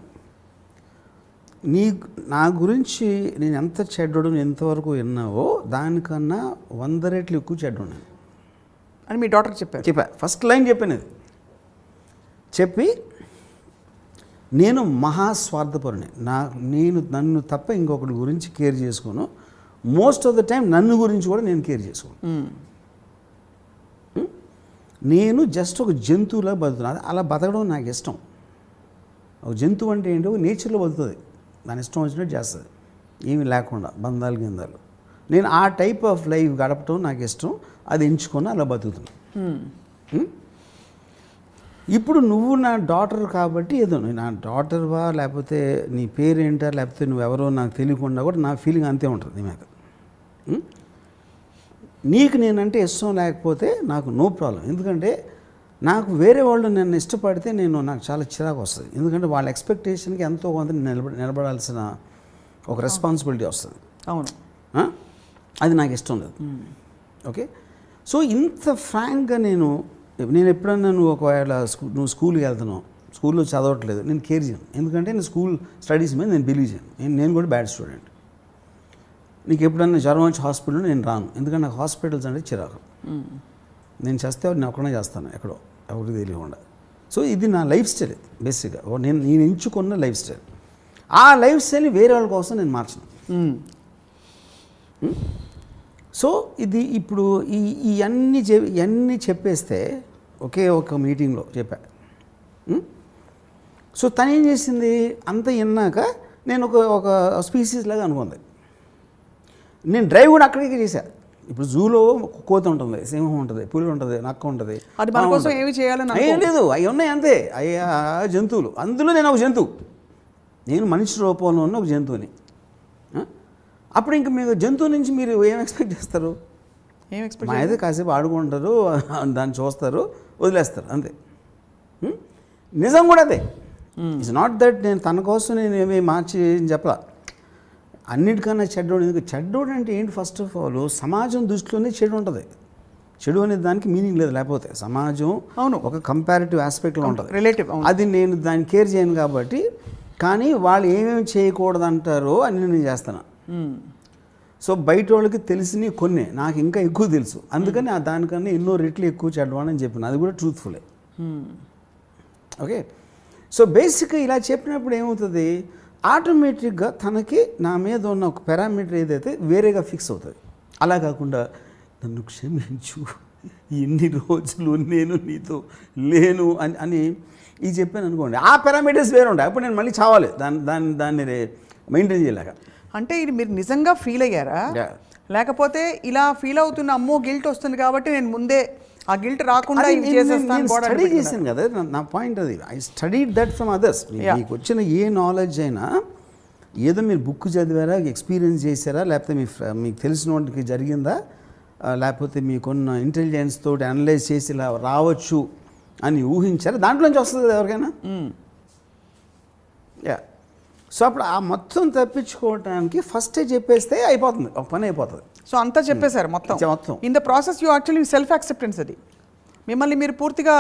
నా గురించి నేను ఎంత చెడ్డోడు ఎంతవరకు విన్నావో దానికన్నా 100 రెట్లు ఎక్కువ చెడ్డున్నాను అని మీ డాక్టర్ చెప్పా. ఫస్ట్ లైన్ చెప్పాను అది. చెప్పి నేను మహాస్వార్థపరుని, నన్ను తప్ప ఇంకొకటి గురించి కేర్ చేసుకోను, మోస్ట్ ఆఫ్ ద టైం నన్ను గురించి కూడా నేను కేర్ చేసుకోను. నేను జస్ట్ ఒక జంతువులా బతుకుతున్నాను. అలా బతకడం నాకు ఇష్టం. ఒక జంతువు అంటే ఏంటో నేచర్లో బతుకుతుంది, దాని ఇష్టం వచ్చినట్టు చేస్తుంది, ఏమీ లేకుండా బంధాలు గిందాలు. నేను ఆ టైప్ ఆఫ్ లైఫ్ గడపటం నాకు ఇష్టం, అది ఎంచుకొని అలా బతుకుతున్నాను. ఇప్పుడు నువ్వు నా డాటర్ కాబట్టి ఏదో నా డాటర్వా లేకపోతే నీ పేరేంటా లేకపోతే నువ్వెవరో నాకు తెలియకుండా కూడా నా ఫీలింగ్ అంతే ఉంటుంది నీ మీద. నీకు నేనంటే ఇష్టం లేకపోతే నాకు నో ప్రాబ్లం, ఎందుకంటే నాకు వేరే వాళ్ళు నన్ను ఇష్టపడితే నాకు చాలా చిరాకు వస్తుంది, ఎందుకంటే వాళ్ళ ఎక్స్పెక్టేషన్కి ఎంతో కొంత నిలబడాల్సిన ఒక రెస్పాన్సిబిలిటీ వస్తుంది. అవును, అది నాకు ఇష్టం లేదు. ఓకే, సో ఇంత ఫ్రాంక్గా నేను ఎప్పుడన్నా నువ్వు స్కూల్కి వెళ్తున్నావు, స్కూల్లో చదవట్లేదు, నేను కేర్ చేయను, ఎందుకంటే నేను స్కూల్ స్టడీస్ మీద నేను బిలీవ్ చేయను. నేను కూడా బ్యాడ్ స్టూడెంట్. నీకు ఎప్పుడన్నా జ్వరం వచ్చి హాస్పిటల్లో నేను రాను, ఎందుకంటే నాకు హాస్పిటల్స్ అంటే చిరాకు. నేను చేస్తే నేను ఒక్కడే చేస్తాను, ఎక్కడో ఎవరికి తెలియకుండా. సో ఇది నా లైఫ్ స్టైల్ బేసిక్గా, నేను ఎంచుకున్న లైఫ్ స్టైల్. ఆ లైఫ్ స్టైల్ వేరే వాళ్ళ కోసం నేను మార్చను. సో ఇది ఇప్పుడు ఇవన్నీ చెప్పేస్తే ఒక మీటింగ్లో చెప్పా. సో తను ఏం చేసింది, అంత విన్నాక నేను ఒక స్పీసీస్ లాగా అనుకుంది. నేను డ్రైవ్ కూడా అక్కడికి చేశాను. ఇప్పుడు జూలో కోత ఉంటుంది, సింహం ఉంటుంది, పులి ఉంటుంది, నక్క ఉంటుంది, అది మన కోసం ఏమి చేయాలని ఏం లేదు, అవి ఉన్నాయి అంతే, అవి జంతువులు. అందులో నేను ఒక జంతువు, నేను మనిషి రూపంలో ఉన్న ఒక జంతువుని. అప్పుడు ఇంక మీరు జంతువు నుంచి మీరు ఏం ఎక్స్పెక్ట్ చేస్తారు? మా అయితే కాసేపు ఆడుకుంటారు, దాన్ని చూస్తారు, వదిలేస్తారు, అంతే. నిజం కూడా అదే. ఇట్స్ నాట్ దట్ నేను తన కోసం నేను ఏమీ మార్చి చెప్పాల. అన్నిటికన్నా చెడ్డోడు. ఎందుకు చెడ్డోడు అంటే ఏంటి? ఫస్ట్ ఆఫ్ ఆల్ సమాజం దృష్టిలోనే చెడు ఉంటుంది. చెడు అనేది దానికి మీనింగ్ లేదు, లేకపోతే సమాజం అవును ఒక కంపారిటివ్ ఆస్పెక్ట్లో ఉంటుంది, రిలేటివ్. అది నేను దాన్ని కేర్ చేయను కాబట్టి. కానీ వాళ్ళు ఏమేమి చేయకూడదు అంటారో అని నేను చేస్తాను. సో బయట వాళ్ళకి తెలిసినవి కొన్ని నాకు ఇంకా ఎక్కువ తెలుసు, అందుకని దానికన్నా ఎన్నో రెట్లు ఎక్కువ చెడ్డవాడని చెప్పిన, అది కూడా ట్రూత్ఫుల్లే. ఓకే, సో బేసిక్గా ఇలా చెప్పినప్పుడు ఏమవుతుంది, ఆటోమేటిక్గా తనకి నా మీద ఉన్న ఒక పారామీటర్ ఏదైతే వేరేగా ఫిక్స్ అవుతుంది. అలా కాకుండా నన్ను క్షమించు, ఎన్ని రోజులు నేను నీతో లేను అని ఇది చెప్పాను అనుకోండి, ఆ పారామీటర్స్ వేరే ఉంటాయి. అప్పుడు నేను మళ్ళీ చావాలి దాన్ని మెయింటైన్ చేయలేక. అంటే ఇది మీరు నిజంగా ఫీల్ అయ్యారా, లేకపోతే ఇలా ఫీల్ అవుతున్న అమ్మో గిల్ట్ వస్తుంది కాబట్టి నేను ముందే ఆ గిల్ట్ రాకుండా స్టడీ చేశాను కదా, నా పాయింట్ అది. I studied that from others. మీకు వచ్చిన ఏ నాలెడ్జ్ అయినా ఏదో మీరు బుక్ చదివారా, ఎక్స్పీరియన్స్ చేశారా, లేకపోతే మీకు తెలిసిన వాటికి జరిగిందా, లేకపోతే మీకున్న ఇంటెలిజెన్స్ తోటి అనలైజ్ చేసి ఇలా రావచ్చు అని ఊహించారా, దాంట్లోంచి వస్తుంది కదా ఎవరికైనా. యా, సో అప్పుడు ఆ మొత్తం తప్పించుకోవడానికి ఫస్టే చెప్పేస్తే అయిపోతుంది, ఒక పని అయిపోతుంది. సో అంతా చెప్పేశారు మొత్తం. In the process you actually self acceptance, అది మిమ్మల్ని మీరు పూర్తిగా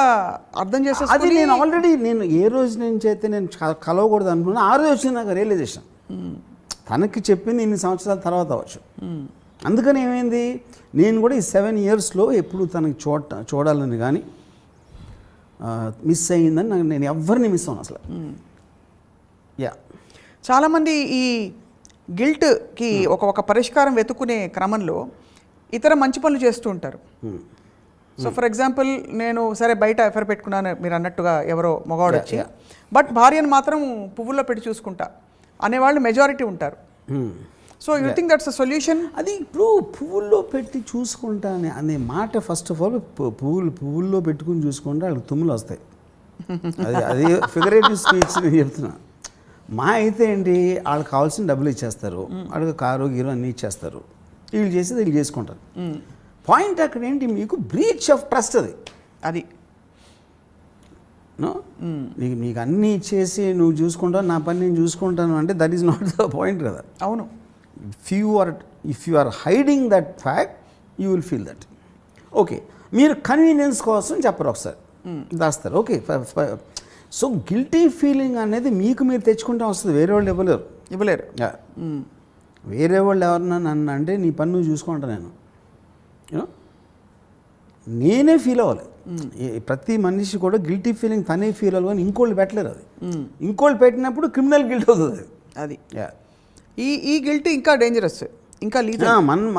అర్థం చేసే. అది నేను ఆల్రెడీ నేను ఏ రోజు నుంచి అయితే నేను కలవకూడదు అనుకున్నా, ఆ రోజు వచ్చింది నాకు రియలైజేషన్. తనకి చెప్పింది ఇన్ని సంవత్సరాల తర్వాత అవ్వచ్చు. అందుకని ఏమైంది, నేను కూడా ఈ 7 yearsలో ఎప్పుడు తనకి చూడాలని కానీ మిస్ అయ్యిందని నేను ఎవరిని మిస్ అవ్వను అసలు. యా, చాలామంది ఈ గిల్ట్కి ఒక పరిష్కారం వెతుక్కునే క్రమంలో ఇతర మంచి పనులు చేస్తూ ఉంటారు. సో ఫర్ ఎగ్జాంపుల్, నేను సరే బయట ఎఫర్ పెట్టుకున్నాను మీరు అన్నట్టుగా ఎవరో మగవాడు వచ్చి, బట్ భార్యను మాత్రం పువ్వుల్లో పెట్టి చూసుకుంటా అనేవాళ్ళు మెజారిటీ ఉంటారు. So you think that's a solution? అది ఇప్పుడు పువ్వుల్లో పెట్టి చూసుకుంటా అనే మాట ఫస్ట్ ఆఫ్ ఆల్ పువ్వుల్లో పెట్టుకుని చూసుకుంటే వాళ్ళకి తుమ్ములు వస్తాయి. అది ఫిగరేటివ్ స్పీచ్ నేను చెప్తున్నా. మా అయితే ఏంటి, వాళ్ళకి కావాల్సిన డబ్బులు ఇచ్చేస్తారు, వాళ్ళకి కారు గీరు అన్నీ ఇచ్చేస్తారు, వీళ్ళు చేసేది వీళ్ళు చేసుకుంటారు. పాయింట్ అక్కడ ఏంటి, మీకు బ్రీచ్ ఆఫ్ ట్రస్ట్ అది నీకు అన్నీ ఇచ్చేసి నువ్వు చూసుకుంటావు, నా పని నేను చూసుకుంటాను అంటే that is not the point కదా. అవును. If you are hiding that fact you will feel that. Okay, మీరు కన్వీనియన్స్ కోసం చెప్పరు, ఒకసారి దాస్తారు. ఓకే, సో గిల్టీ ఫీలింగ్ అనేది మీకు మీరు తెచ్చుకుంటే వస్తుంది, వేరే వాళ్ళు ఇవ్వలేరు. వేరే వాళ్ళు ఎవరన్నా నన్ను అంటే నీ పని నువ్వు చూసుకుంటా, నేను నేనే ఫీల్ అవ్వాలి. ప్రతి మనిషి కూడా గిల్టీ ఫీలింగ్ తనే ఫీల్ అవ్వాలి, ఇంకోళ్ళు పెట్టలేరు. అది ఇంకోళ్ళు పెట్టినప్పుడు క్రిమినల్ గిల్ట్ అవుతుంది. అది ఈ గిల్ట్ ఇంకా డేంజరస్, ఇంకా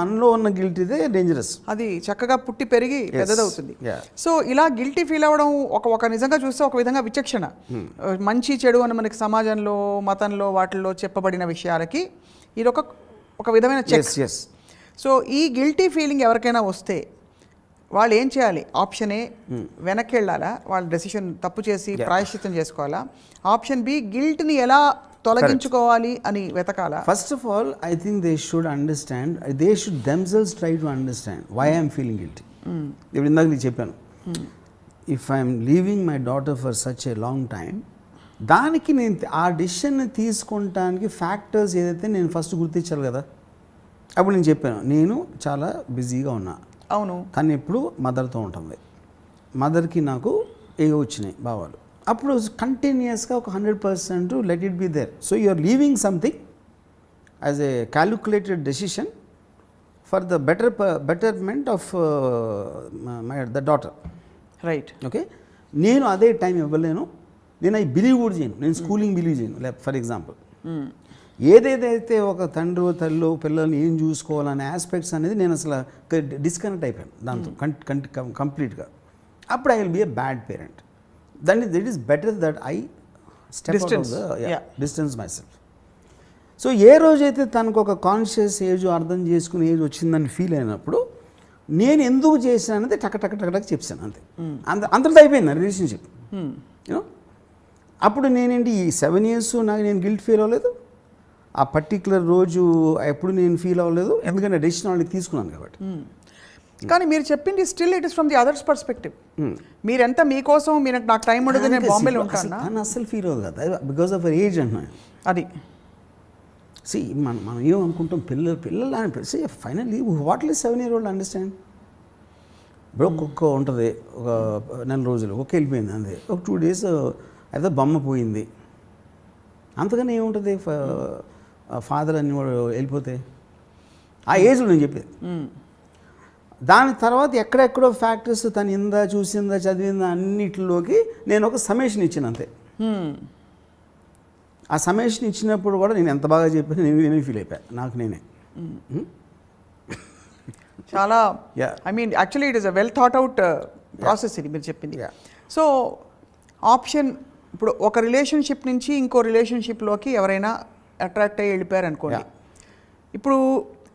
మనలో ఉన్న గిల్ట్ ఇదే డేంజరస్. అది చక్కగా పుట్టి పెరిగి పెద్దదవుతుంది. సో ఇలా గిల్టీ ఫీల్ అవ్వడం ఒక నిజంగా చూస్తే ఒక విధంగా విచక్షణ. మంచి చెడు అని మనకి సమాజంలో, మతంలో, వాటిల్లో చెప్పబడిన విషయాలకి ఇది ఒక విధమైన చెక్. సో ఈ గిల్టీ ఫీలింగ్ ఎవరికైనా వస్తే వాళ్ళు ఏం చేయాలి? ఆప్షన్ ఏ, వెనక్కి వెళ్ళాలా, వాళ్ళ డెసిషన్ తప్పు చేసి ప్రాయశ్చిత్తం చేసుకోవాలా? ఆప్షన్ బి, గిల్ట్ని ఎలా తొలగించుకోవాలి అని వెతకాలా? First of all I think they should understand, they should themselves try to understand why I'm feeling guilty. ఇప్పుడు ఇందాక నేను చెప్పాను, if I'm leaving my daughter for such a long time, దానికి నేను ఆ డిసిషన్ని తీసుకుంటానికి ఫ్యాక్టర్స్ ఏదైతే నేను ఫస్ట్ గుర్తించాలి కదా. అప్పుడు నేను చెప్పాను, నేను చాలా బిజీగా ఉన్నా. అవును. తను ఎప్పుడు మదర్తో ఉంటుంది, మదర్కి నాకు ఏవో వచ్చినాయి భావాలు. అప్పుడు కంటిన్యూస్గా ఒక 100% let it be there. So you are leaving something as a calculated decision for the betterment of the daughter. Right. Okay, నేను అదే టైం ఇవ్వలేను, నేను అవి బిలీవ్ కూడా చేయను, నేను స్కూలింగ్ బిలీవ్ చేయను. ఫర్ ఎగ్జాంపుల్, ఏదేదైతే ఒక తండ్రి తల్లి పిల్లల్ని ఏం చూసుకోవాలనే ఆస్పెక్ట్స్ అనేది నేను అసలు డిస్కనెక్ట్ అయిపోయాను దాంతో కంప్లీట్గా. అప్పుడు I will be a bad parent. That is better that I step distance myself. So ఏ రోజైతే తనకు ఒక కాన్షియస్ ఏజ్, అర్థం చేసుకునే ఏజ్ వచ్చిందని ఫీల్ అయినప్పుడు నేను ఎందుకు చేశాను అనేది టక్ చెప్పాను, అంతే. అంతటితో అయిపోయింది రిలేషన్షిప్. యూనో, అప్పుడు నేనేంటి ఈ 7 years నాకు నేను గిల్ట్ ఫీల్ అవ్వలేదు, ఆ పర్టికులర్ రోజు ఎప్పుడు నేను ఫీల్ అవ్వలేదు, ఎందుకంటే డెసిషన్ ఆల్రెడీ తీసుకున్నాను కాబట్టి. కానీ మీరు చెప్పింది still it is from the others perspective. మీరెంత మీకోసం మీరు నాకు టైం ఉండదు, నేను బాంబేలో ఉంటాను అని అస్సలు ఫీల్ అవ్వదు కదా, బికాస్ ఆఫ్ ఏజ్ అంటున్నాను. అది మనం ఏమనుకుంటాం, పిల్లలు అని finally what is 7-year-old understand. ఇప్పుడు ఒక్కొక్క ఉంటుంది, ఒక 4 రోజులు ఒక్క వెళ్ళిపోయింది అంతే, ఒక 2 days అయితే బొమ్మ పోయింది, అంతగానే ఏముంటుంది ఫాదర్ అన్ని వెళ్ళిపోతే. ఆ ఏజ్లో నేను చెప్పేది. దాని తర్వాత ఎక్కడెక్కడో ఫ్యాక్టర్స్ తను ఇందా చూసిందా చదివిందా అన్నిటిలోకి నేను ఒక సమేషన్ ఇచ్చాను అంతే. ఆ సమేషన్ ఇచ్చినప్పుడు కూడా నేను ఎంత బాగా చెప్పాను, నేనే ఫీల్ అయిపోయాను నాకు నేనే. చాలా I mean actually it is a well thought out process ఇది మీరు చెప్పింది. సో ఆప్షన్, ఇప్పుడు ఒక రిలేషన్షిప్ నుంచి ఇంకో రిలేషన్షిప్లోకి ఎవరైనా అట్రాక్ట్ అయ్యి వెళ్ళిపోయారు అనుకోండి, ఇప్పుడు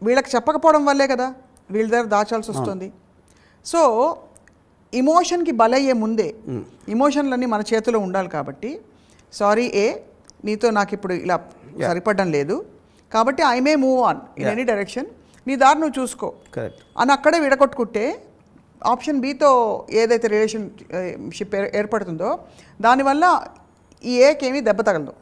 వీళ్ళకి చెప్పకపోవడం వల్లే కదా వీళ్ళ దగ్గర దాచాల్సి వస్తుంది. సో ఇమోషన్కి బలయ్యే ముందే ఇమోషన్లన్నీ మన చేతిలో ఉండాలి కాబట్టి, సారీ ఏ, నీతో నాకు ఇప్పుడు ఇలా సరిపడడం లేదు, కాబట్టి I may move on in any direction, నీ దారి నువ్వు చూసుకో కరెక్ట్ అని అక్కడే విడగొట్టుకుంటే ఆప్షన్ బితో ఏదైతే రిలేషన్షిప్ ఏర్పడుతుందో దానివల్ల ఈ ఏకేమీ దెబ్బ తగలదు.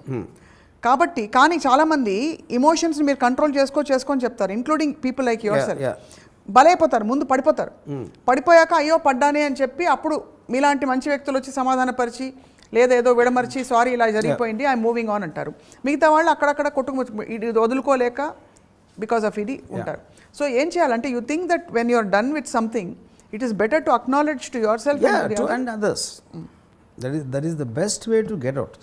కాబట్టి కానీ చాలామంది ఇమోషన్స్ని మీరు కంట్రోల్ చేసుకొని చెప్తారు, including people like yourself. బలైపోతారు, ముందు పడిపోతారు. పడిపోయాక అయ్యో పడ్డానే అని చెప్పి అప్పుడు మీలాంటి మంచి వ్యక్తులు వచ్చి సమాధానపరిచి లేదా ఏదో విడమర్చి సారీ ఇలా జరిగిపోయింది ఐ మూవింగ్ ఆన్ అంటారు. మిగతా వాళ్ళు అక్కడక్కడ ఇది వదులుకోలేక బికాస్ ఆఫ్ ఇది ఉంటారు. సో ఏం చేయాలంటే you think that when you're done with something it is better to acknowledge to yourself and others. That is the best way to get out.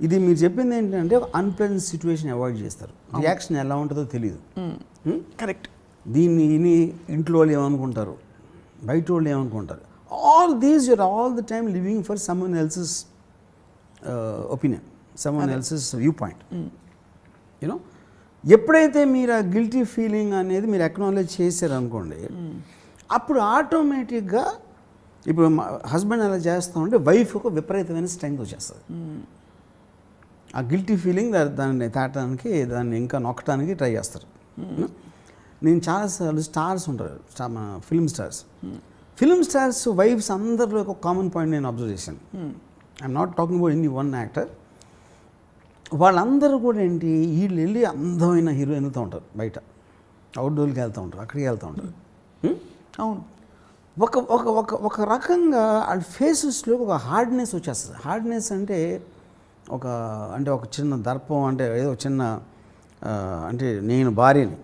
ఇది మీరు చెప్పింది ఏంటంటే అన్ప్లెజెంట్ సిచ్యువేషన్ అవాయిడ్ చేస్తారు. Reaction ఎలా ఉంటుందో తెలియదు. కరెక్ట్. దీన్ని ఇంట్లో వాళ్ళు ఏమనుకుంటారు, బయట వాళ్ళు ఏమనుకుంటారు, all these you're all the time living for someone else's opinion, someone else's view point. You know ఎప్పుడైతే మీరు ఆ గిల్టీ ఫీలింగ్ అనేది మీరు అక్నాలెడ్జ్ చేశారనుకోండి, అప్పుడు ఆటోమేటిక్గా ఇప్పుడు హస్బెండ్ అలా చేస్తూ ఉంటే వైఫ్ ఒక విపరీతమైన స్ట్రెంగ్త్ వచ్చేస్తుంది. ఆ గిల్టీ ఫీలింగ్ దాన్ని తాటడానికి, దాన్ని ఇంకా నొక్కడానికి ట్రై చేస్తారు. నేను చాలాసార్లు స్టార్స్ ఉంటారు, మన ఫిల్మ్ స్టార్స్ వైఫ్స్ అందరిలో ఒక కామన్ పాయింట్ నేను అబ్జర్వ్ చేశాను. I'm not talking about any one actor. వాళ్ళందరూ కూడా ఏంటి, వీళ్ళు వెళ్ళి అందమైన హీరోయిన్లతో ఉంటారు, బయట అవుట్డోర్కి వెళ్తూ ఉంటారు, అక్కడికి వెళ్తూ ఉంటారు. అవును. ఒక ఒక ఒక ఒక రకంగా వాళ్ళ ఫేసెస్లో ఒక హార్డ్నెస్ వచ్చేస్తుంది. హార్డ్నెస్ అంటే ఒక చిన్న దర్పం, అంటే ఏదో చిన్న అంటే నేను భార్యని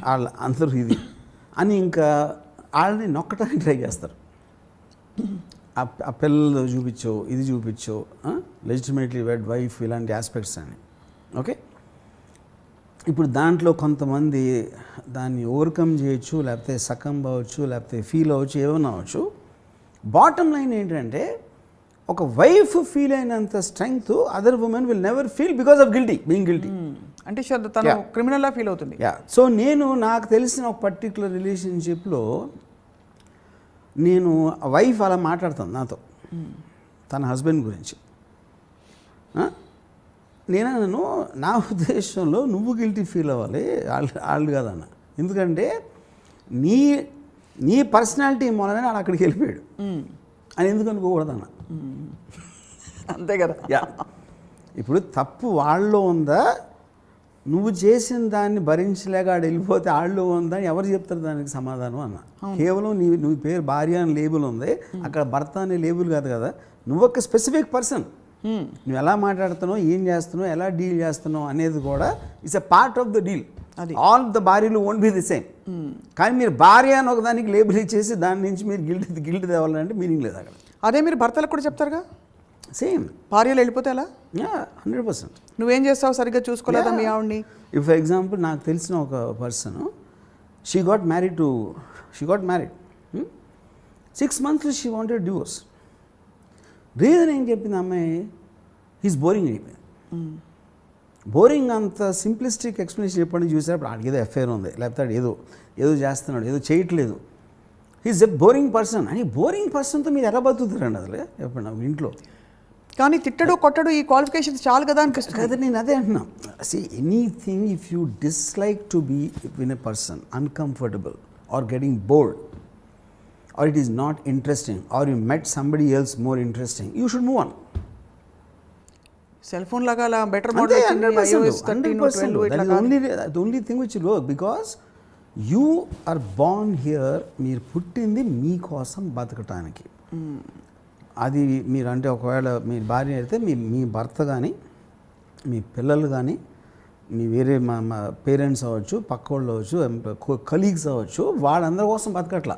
వాళ్ళ అందరూ ఇది అని ఇంకా వాళ్ళని నొక్కటానికి ట్రై చేస్తారు. ఆ పిల్లలు చూపించో, ఇది చూపించో, లెజిటిమేట్లీ వెడ్ వైఫ్, ఇలాంటి ఆస్పెక్ట్స్ అని. ఓకే, ఇప్పుడు దాంట్లో కొంతమంది దాన్ని ఓవర్కమ్ చేయొచ్చు, లేకపోతే సకం అవ్వచ్చు, లేకపోతే ఫీల్ అవ్వచ్చు, ఏమైనా అవ్వచ్చు. బాటమ్ లైన్ ఏంటంటే ఒక వైఫ్ ఫీల్ అయినంత strength other women will never feel because of being guilty. అంటే తను క్రిమినల్లా ఫీల్ అవుతుంది. సో నాకు తెలిసిన ఒక పర్టికులర్ రిలేషన్షిప్లో నేను వైఫ్ అలా మాట్లాడుతాను నాతో, తన హస్బెండ్ గురించి. నన్ను నా ఉద్దేశంలో నువ్వు గిల్టీ ఫీల్ అవ్వాలి, వాళ్ళు కాదన్న. ఎందుకంటే నీ పర్సనాలిటీ మూలనే వాడు అక్కడికి వెళ్ళిపోయాడు అని ఎందుకు అనుకోకూడదన్న. అంతే కదా. ఇప్పుడు తప్పు వాళ్ళలో ఉందా, నువ్వు చేసిన దాన్ని భరించలేక ఆడు వెళ్ళిపోతే ఆళ్ళు ఉందా అని ఎవరు చెప్తారు దానికి సమాధానం అన్న. కేవలం నువ్వు పేరు భార్య అని లేబుల్ ఉంది, అక్కడ భర్త అనే లేబుల్ కాదు కదా. నువ్వు ఒక స్పెసిఫిక్ పర్సన్, నువ్వు ఎలా మాట్లాడుతున్నావు, ఏం చేస్తున్నావు, ఎలా డీల్ చేస్తున్నావు అనేది కూడా it's a part of the deal. All the భార్యలు వోంట్ బి ది సేమ్. కానీ మీరు భార్య అని ఒక దానికి లేబుల్ ఇచ్చేసి దాని నుంచి మీరు గిల్ట్ తేవాలంటే మీనింగ్ లేదు అక్కడ. అదే మీరు భర్తలకు కూడా చెప్తారుగా, సేమ్ భార్యలు వెళ్ళిపోతే ఎలా? 100%. నువ్వేం చేస్తావు, సరిగ్గా చూసుకోలేదా మీ ఆవిడ్ని? ఇఫ్ ఫర్ ఎగ్జాంపుల్ నాకు తెలిసిన ఒక person, she got married 6 months she wanted divorce. Reason ఏం చెప్పింది అమ్మాయి, హీస్ బోరింగ్ అయిపోయింది. బోరింగ్ అంత సింప్లిస్టిక్ ఎక్స్ప్లెనేషన్ చెప్పండి చూసేటప్పుడు ఆడికి ఏదో ఎఫ్ఐఆర్ ఉంది, లేకపోతే ఏదో చేస్తున్నాడు, ఏదో చేయట్లేదు. He's a boring person. అని బోరింగ్ పర్సన్తో మీరు ఎలా బతుకుతారండి అసలు చెప్పండి ఇంట్లో? కానీ తిట్టడు కొట్టడు ఈ క్వాలిఫికేషన్స్ చాలు కదా అనిపిస్తుంది కదా. నేను అదే అంటున్నా. See anything if you dislike to be with a person uncomfortable or getting bored or it is not interesting or you met somebody else more interesting, you should move on. Cell phone లాగా అలా better model only thing which will work because you are born here. మీరు పుట్టింది మీకోసం బతకటానికి. అది మీరు అంటే ఒకవేళ మీ భార్య అయితే మీ భర్త కానీ మీ పిల్లలు కానీ మీ వేరే మా పేరెంట్స్ అవ్వచ్చు, పక్క వాళ్ళు అవ్వచ్చు, కలీగ్స్ అవ్వచ్చు, వాళ్ళందరి కోసం బతకట్లా.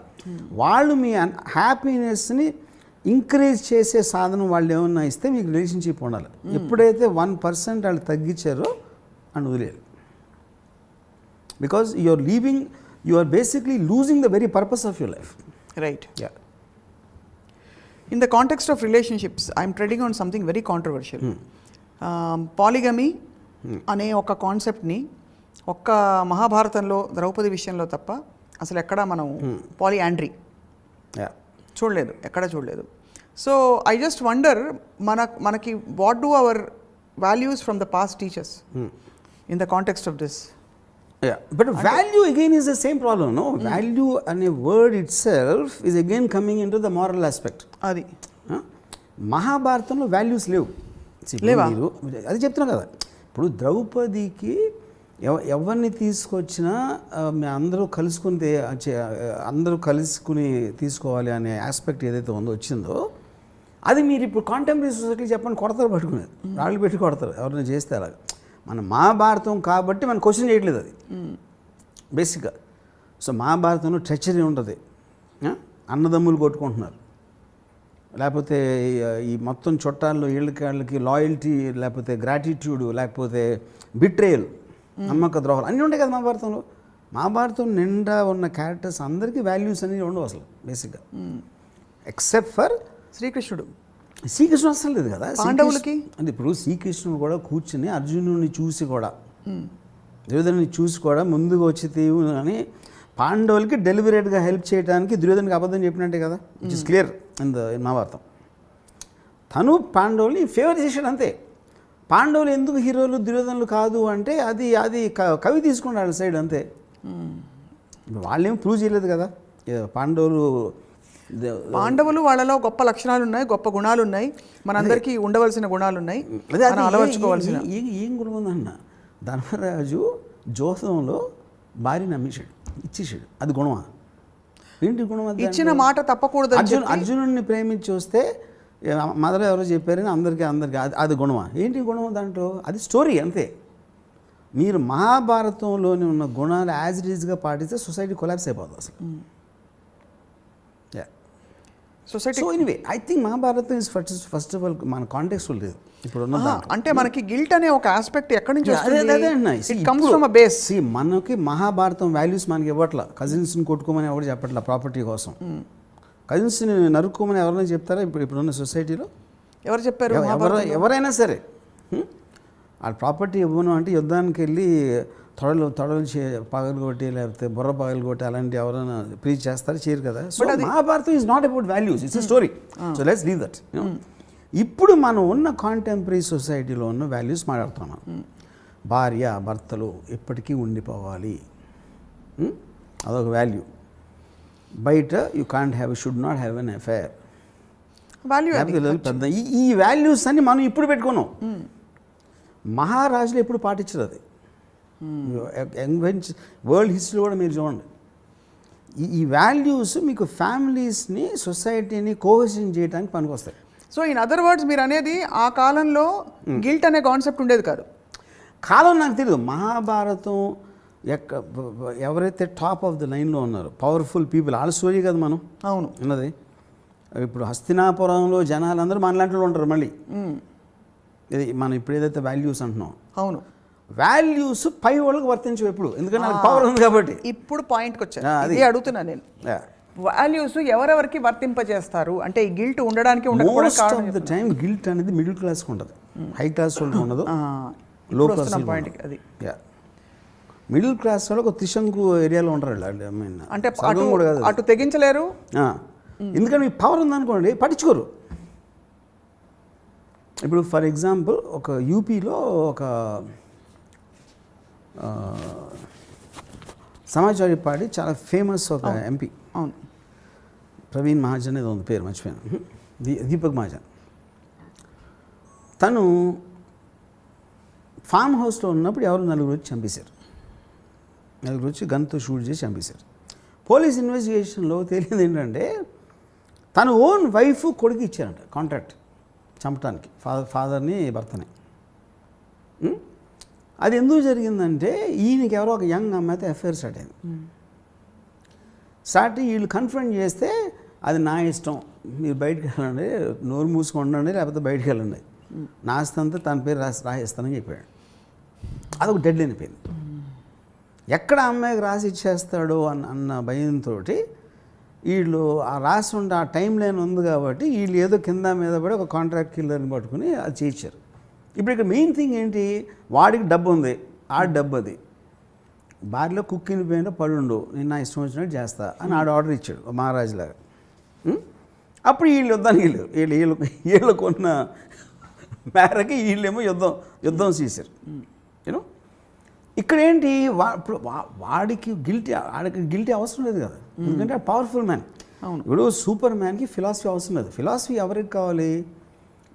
వాళ్ళు మీ హ్యాపీనెస్ని ఇంకరేజ్ చేసే సాధనం వాళ్ళు ఏమన్నా ఇస్తే మీకు రిలేషన్షిప్ ఉండాలి. ఎప్పుడైతే 1% వాళ్ళు తగ్గించారో అని వదిలేరు. Because you are basically losing the very purpose of your life. Right. Yeah. In the context of relationships, I am treading on something very controversial. Polygamy అనే ఒక కాన్సెప్ట్ని ఒక్క మహాభారతంలో ద్రౌపది విషయంలో తప్ప అసలు ఎక్కడా మనం పాలియాండ్రీ చూడలేదు, ఎక్కడ చూడలేదు. సో ఐ జస్ట్ వండర్ మనకి what do our values from the past teachers in the context of this. But value again is the same problem, no? Value and a word itself is again coming into the moral aspect. అది మహాభారతంలో values లేవు. లేవా? మీరు అది చెప్తున్నా కదా, ఇప్పుడు ద్రౌపదికి ఎవరిని తీసుకొచ్చినా అందరూ కలుసుకుని అందరూ కలుసుకుని తీసుకోవాలి అనే ఆస్పెక్ట్ ఏదైతే ఉందో వచ్చిందో, అది మీరు ఇప్పుడు కాంటెంపరీ సొసైటీ చెప్పండి, కొడతారు పట్టుకునేది, రాళ్ళు పెట్టి కొడతారు ఎవరైనా చేస్తే అలాగా. మన మహాభారతం కాబట్టి మనం క్వశ్చన్ చేయట్లేదు అది బేసిక్గా. సో మహాభారతంలో ట్రెచరీ ఉంటుంది, అన్నదమ్ములు కొట్టుకుంటున్నారు, లేకపోతే ఈ మొత్తం చుట్టాల్లో వీళ్ళకి లాయల్టీ, లేకపోతే గ్రాటిట్యూడ్, లేకపోతే బిట్రేయల్, నమ్మక ద్రోహాలు అన్నీ ఉంటాయి కదా మహాభారతంలో. మహాభారతం నిండా ఉన్న క్యారెక్టర్స్ అందరికీ వాల్యూస్ అనేవి ఉండవు అసలు బేసిక్గా, ఎక్సెప్ట్ ఫర్ శ్రీకృష్ణుడు. శ్రీకృష్ణుడు అసలు లేదు కదా పాండవులకి. అంటే ఇప్పుడు శ్రీకృష్ణుడు కూడా కూర్చుని అర్జునుడిని చూసి కూడా, దుర్యోధనుని చూసి కూడా ముందుకు వచ్చి తీవు అని పాండవులకి డెలివరేట్గా హెల్ప్ చేయడానికి దుర్యోధనకి అబద్ధం చెప్పినట్టే కదా, which is clear in Mahabharatam. తను పాండవుల్ని ఫేవర్ చేశాడు అంతే. పాండవులు ఎందుకు హీరోలు దుర్యోధనులు కాదు అంటే అది అది కవి తీసుకున్నాడు సైడ్ అంతే. వాళ్ళేం ప్రూవ్ చేయలేదు కదా పాండవులు వాళ్ళలో గొప్ప లక్షణాలు ఉన్నాయి, గొప్ప గుణాలు ఉన్నాయి, మనందరికీ ఉండవలసిన గుణాలు ఉన్నాయి, అలవర్చుకోవాల్సిన. ఏం గుణం ఉందన్న, ధర్మరాజు జోసంలో భార్యని నమ్మేశాడు, ఇచ్చేసాడు, అది గుణమా? ఏంటి గుణం? ఇచ్చిన మాట తప్పకూడదు. అర్జునుడిని ప్రేమించి వస్తే మదర్ ఎవరో చెప్పారని అందరికీ అది గుణమా? ఏంటి గుణం దాంట్లో? అది స్టోరీ అంతే. మీరు మహాభారతంలోని ఉన్న గుణాలు యాజ్ ఇట్ ఈజ్గా పాటిస్తే సొసైటీ కొలాప్స్ అయిపోతుంది అసలు. Society. So anyway I think Mahabharatam is first of all మన కాంటెక్స్ట్ లేదు ఇప్పుడు ఉన్న. అంటే మనకి గిల్ట్ అనే ఒక ఆస్పెక్ట్ ఎక్కడి నుంచి మనకి మహాభారతం వాల్యూస్ మనకి ఇవ్వట్లా. కజిన్స్ని కొట్టుకోమని ఎవరు చెప్పట్లా ప్రాపర్టీ కోసం. కజిన్స్ని నరుక్కోమని ఎవరైనా చెప్తారా ఇప్పుడున్న సొసైటీలో? ఎవరు చెప్పారు? ఎవరైనా సరే ఆ ప్రాపర్టీ ఇవ్వను అంటే యుద్ధానికి వెళ్ళి తొడలు పగలు కొట్టి లేకపోతే బుర్ర పగలు కొట్టి అలాంటి ఎవరైనా ప్రీచ్ చేస్తారు, చేయరు కదా. So Mahabharatam is not about values, it's a story. So let's leave that. ఇప్పుడు మనం ఉన్న కాంటెంపరీ సొసైటీలో ఉన్న వాల్యూస్ మాట్లాడుతున్నాం. భార్య భర్తలు ఎప్పటికీ ఉండిపోవాలి, అదొక వాల్యూ. బయట you can't have, should not have an affair value. పెద్ద ఈ వాల్యూస్ అన్ని మనం ఇప్పుడు పెట్టుకున్నాం. మహారాజులు ఎప్పుడు పాటించరు అది. వరల్డ్ హిస్టరీ కూడా మీరు చూడండి. ఈ వాల్యూస్ మీకు ఫ్యామిలీస్ని, సొసైటీని కోహెషన్ చేయడానికి పనికొస్తాయి. సో ఇన్ అదర్ వర్డ్స్ మీరు అనేది ఆ కాలంలో గిల్ట్ అనే కాన్సెప్ట్ ఉండేది కాదు. కాలం నాకు తెలియదు. మహాభారతం ఎవరైతే టాప్ ఆఫ్ ద లైన్లో ఉన్నారో పవర్ఫుల్ పీపుల్, వాళ్ళ స్టోరీ కదా మనం అవును ఉన్నది. ఇప్పుడు హస్తినాపురంలో జనాలందరూ మనలాంటిలో ఉంటారు. మళ్ళీ ఇది మనం ఇప్పుడు ఏదైతే వాల్యూస్ అంటున్నాం, అవును వాల్యూస్ పై వాళ్ళకి వర్తించవు ఎప్పుడు, ఎందుకంటే నాకు పవర్ ఉంది కాబట్టి. ఇప్పుడు పాయింట్కి వచ్చాను, అది అడుగుతున్నా నేను. వాల్యూస్ ఎవరెవరికి వర్తింపజేస్తారు అంటే ఈ గిల్ట్ ఉండడానికి ఉండకపోవడం టైం గిల్ట్ అనేది మిడిల్ క్లాస్కి ఉంటుంది, హై క్లాస్ వాళ్ళకి ఉండదు, లో క్లాస్ పాయింట్కి. అది మిడిల్ క్లాస్ వాళ్ళు ఒక త్రిశంకు ఏరియాలో ఉంటారు. అంటే అటు తెగించలేరు, ఎందుకంటే మీ పవర్ ఉందనుకోండి పట్టించుకోరు. ఇప్పుడు ఫర్ ఎగ్జాంపుల్ ఒక యూపీలో ఒక సమాజ్వాదీ పార్టీ చాలా ఫేమస్ ఒక ఎంపీ, అవును, ప్రవీణ్ మహాజన్ ఏదో ఉంది పేరు మర్చిపోయాను, దీపక్ మహాజన్. తను ఫామ్ హౌస్లో ఉన్నప్పుడు ఎవరు నలుగురు వచ్చి చంపేశారు. నలుగురు వచ్చి గన్తో షూట్ చేసి చంపేశారు. పోలీస్ ఇన్వెస్టిగేషన్లో తెలియదు ఏంటంటే తను ఓన్ వైఫ్ కొడుకు ఇచ్చారంట కాంట్రాక్ట్ చంపడానికి, ఫాదర్ని భర్తని. అది ఎందుకు జరిగిందంటే ఈయనకి ఎవరో ఒక యంగ్ అమ్మాయితో ఎఫ్ఐఆర్ స్టార్ట్ అయింది. స్టార్ట్ వీళ్ళు కన్ఫర్మ్ చేస్తే అది నా ఇష్టం, మీరు బయటకు వెళ్ళండి, నోరు మూసుకొని ఉండండి, లేకపోతే బయటకు వెళ్ళండి, నా ఆస్తంతా తన పేరు రాసిస్తానని చెప్పాడు. అదొక డెడ్ లైన్ అయిపోయింది. ఎక్కడ అమ్మాయికి రాసి ఇచ్చేస్తాడో అన్న భయంతో వీళ్ళు ఆ రాసి ఉండే ఆ టైం లైన్ ఉంది కాబట్టి వీళ్ళు ఏదో కింద మీద పడి ఒక కాంట్రాక్ట్ కిల్లర్ని పట్టుకుని అది చేయించారు. ఇప్పుడు ఇక్కడ మెయిన్ థింగ్ ఏంటి, వాడికి డబ్బు ఉంది, ఆ డబ్బు అది బారిలో కుక్కిని పోయినా పడుండు, నేను నా ఇష్టం వచ్చినట్టు చేస్తా అని ఆడు ఆర్డర్ ఇచ్చాడు మహారాజులాగా. అప్పుడు వీళ్ళు యుద్ధానికి వెళ్ళారు. వీళ్ళకున్న మేరకి వీళ్ళేమో యుద్ధం చేశారు యూనో. ఇక్కడ ఏంటి ఇప్పుడు వాడికి గిల్టీ అవసరం లేదు కదా, ఎందుకంటే పవర్ఫుల్ మ్యాన్. అవును. ఇప్పుడు సూపర్ మ్యాన్కి ఫిలాసఫీ అవసరం లేదు. ఫిలాసఫీ ఎవరికి కావాలి?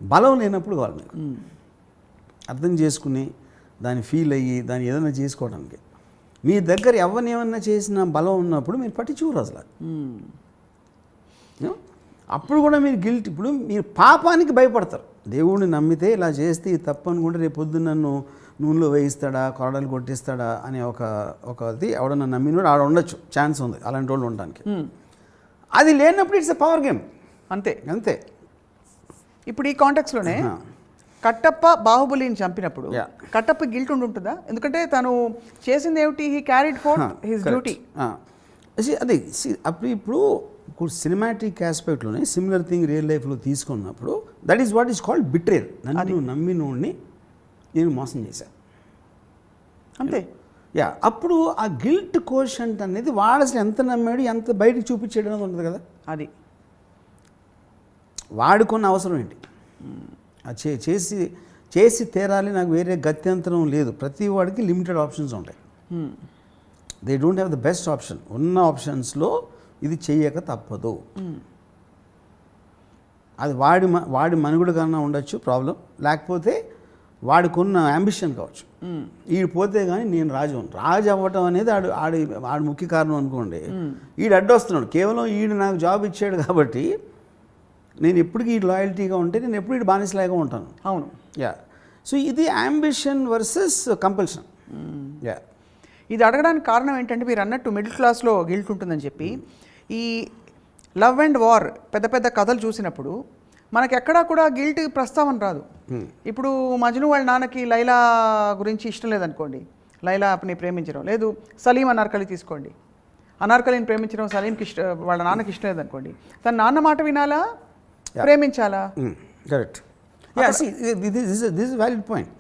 బలం లేనప్పుడు కావాలి మీకు, అర్థం చేసుకుని దాన్ని ఫీల్ అయ్యి దాన్ని ఏదైనా చేసుకోవడానికి. మీ దగ్గర ఎవరిని ఏమన్నా చేసిన బలం ఉన్నప్పుడు మీరు పట్టించుకోరు అసలు. అప్పుడు కూడా మీరు గిల్ట్, ఇప్పుడు మీరు పాపానికి భయపడతారు. దేవుడిని నమ్మితే ఇలా చేస్తే ఇది తప్పు అనుకుంటే రేపు పొద్దున్న నన్ను నూనెలో వేయిస్తాడా, కొరడాలు కొట్టిస్తాడా అనే ఒకది ఎవడన్నా నమ్మినోడు ఆడ ఉండొచ్చు, ఛాన్స్ ఉంది అలాంటి వాళ్ళు ఉండడానికి. అది లేనప్పుడు ఇట్స్ ఎ పవర్ గేమ్, అంతే. ఇప్పుడు ఈ కాంటెక్స్లోనే కట్టప్ప బాహుబలిని చంపినప్పుడు కట్టప్ప గిల్ట్ ఉంటుందా? ఎందుకంటే తను చేసింది ఏమిటి? He carried fourth his duty. అదే ఇప్పుడు సినిమాటిక్ ఆస్పెక్ట్లోనే సిమిలర్ థింగ్ రియల్ లైఫ్లో తీసుకున్నప్పుడు that is what is called betrayal. నన్ను నమ్మినోడిని నేను మోసం చేశాను, అంతే. అప్పుడు ఆ గిల్ట్ కోషంట్ అనేది వాడు అసలు ఎంత నమ్మాడు, ఎంత బయటకు చూపించాడు అనేది ఉంటుంది కదా. అది వాడుకున్న అవసరం ఏంటి? అది చేసి తీరాలి, నాకు వేరే గత్యంతరం లేదు. ప్రతి వాడికి లిమిటెడ్ ఆప్షన్స్ ఉంటాయి. They don't have the best option. ఉన్న ఆప్షన్స్లో ఇది చెయ్యక తప్పదు. అది వాడి మనుగడ కన్నా ఉండొచ్చు ప్రాబ్లం, లేకపోతే వాడికున్న అంబిషన్ కావచ్చు. ఈడు పోతే కానీ నేను రాజు అవ్వటం అనేది ఆడు ముఖ్య కారణం అనుకోండి. ఈడు అడ్డొస్తున్నాడు, కేవలం ఈడు నాకు జాబ్ ఇచ్చాడు కాబట్టి నేను ఎప్పటికీ ఈ లాయల్టీగా ఉంటే నేను ఎప్పుడు ఇటు బానిసలాగా ఉంటాను. అవును. సో ఇది అంబిషన్ వర్సెస్ కంపల్షన్. ఇది అడగడానికి కారణం ఏంటంటే మీరు అన్నట్టు మిడిల్ క్లాస్లో గిల్ట్ ఉంటుందని చెప్పి ఈ లవ్ అండ్ వార్ పెద్ద పెద్ద కథలు చూసినప్పుడు మనకి ఎక్కడా కూడా గిల్ట్ ప్రస్తావన రాదు. ఇప్పుడు మజ్ను వాళ్ళ నాన్నకి లైలా గురించి ఇష్టం లేదనుకోండి, లైలాని ప్రేమించడం లేదు. సలీం అనార్కలి తీసుకోండి, అనార్కలిని ప్రేమించడం సలీంకి వాళ్ళ నాన్నకి ఇష్టం లేదనుకోండి, తన నాన్న మాట వినాలా, ప్రేమించాలా? Correct. This is valid point.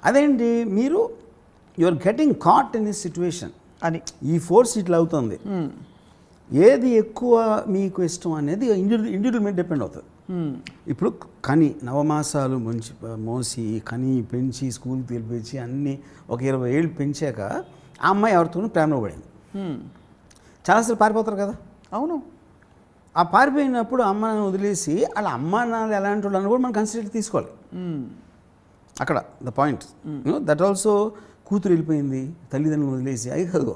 అదేంటి, మీరు are getting caught in this situation అని ఈ ఫోర్స్ ఇట్లా అవుతుంది. ఏది ఎక్కువ మీకు ఇష్టం అనేది ఇండివిజువల్ మీద డిపెండ్ అవుతుంది. ఇప్పుడు నవమాసాలు మోసి పెంచి స్కూల్కి తెలిపించి అన్నీ ఒక 20 ఏళ్ళు పెంచాక ఆ అమ్మాయి ఎవరితోనూ ప్రేమలో పడింది. చాలాసార్లు పారిపోతారు కదా. అవును. ఆ పారిపోయినప్పుడు అమ్మ నాన్న వదిలేసి వాళ్ళ అమ్మ నాన్న ఎలాంటి వాళ్ళు అని కూడా మనం కన్సిడర్ తీసుకోవాలి. అక్కడ ద పాయింట్. దట్ ఆల్సో కూతురు వెళ్ళిపోయింది, తల్లిదండ్రులు వదిలేసి అది కాదు.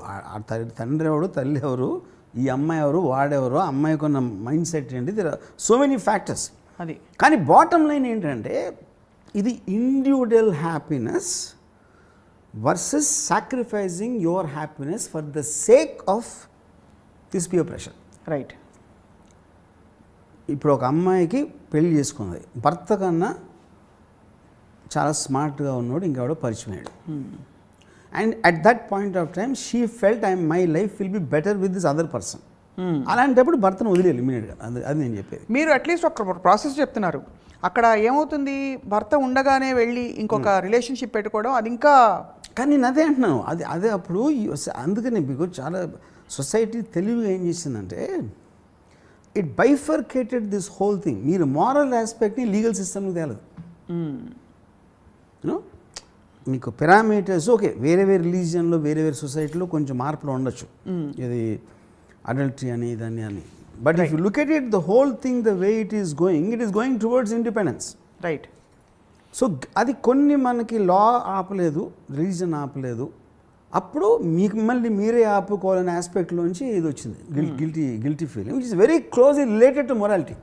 తండ్రి ఎవరు, తల్లి ఎవరు, ఈ అమ్మాయి ఎవరు, వాడెవరో, అమ్మాయికి ఉన్న మైండ్ సెట్ ఏంటి, there are so many factors. అది కానీ బాటమ్ లైన్ ఏంటంటే ఇది individual happiness versus sacrificing your happiness for the sake of this peer pressure. Right. ఇప్పుడు ఒక అమ్మాయికి పెళ్లి చేసుకున్నది, భర్త కన్నా చాలా స్మార్ట్గా ఉన్నాడు ఇంకెవడో పరిచయం అయ్యాడు. And at that point of time she felt my life will be better with this other person. అలాంటప్పుడు భర్తను వదిలేదు ఇమీడియట్గా. అది నేను చెప్పేది. మీరు అట్లీస్ట్ ఒక ప్రాసెస్ చెప్తున్నారు. అక్కడ ఏమవుతుంది, భర్త ఉండగానే వెళ్ళి ఇంకొక రిలేషన్షిప్ పెట్టుకోవడం అది ఇంకా. కానీ నేను అదే అంటున్నాను, అదే అప్పుడు అందుకని మీకు చాలా సొసైటీ తెలివిగా ఏం చేసిందంటే it bifurcated this whole thing. మీరు మారల్ ఆస్పెక్ట్ని లీగల్ సిస్టమ్కి తేలదు. యూనో, మీకు పారామీటర్స్ ఓకే, వేరే రిలీజియన్లో వేరే సొసైటీలో కొంచెం మార్పులు ఉండొచ్చు, ఇది అడల్టరీ అని దాన్ని అని. But if you look at it the whole thing the way it is going towards independence. Right. So అది కొన్ని మనకి లా ఆపలేదు, రిలీజన్ ఆపలేదు. అప్పుడు మిమ్మల్ని మీరే ఆపుకోవాలనే ఆస్పెక్ట్లోంచి ఇది వచ్చింది, guilty feeling which is very closely related to morality.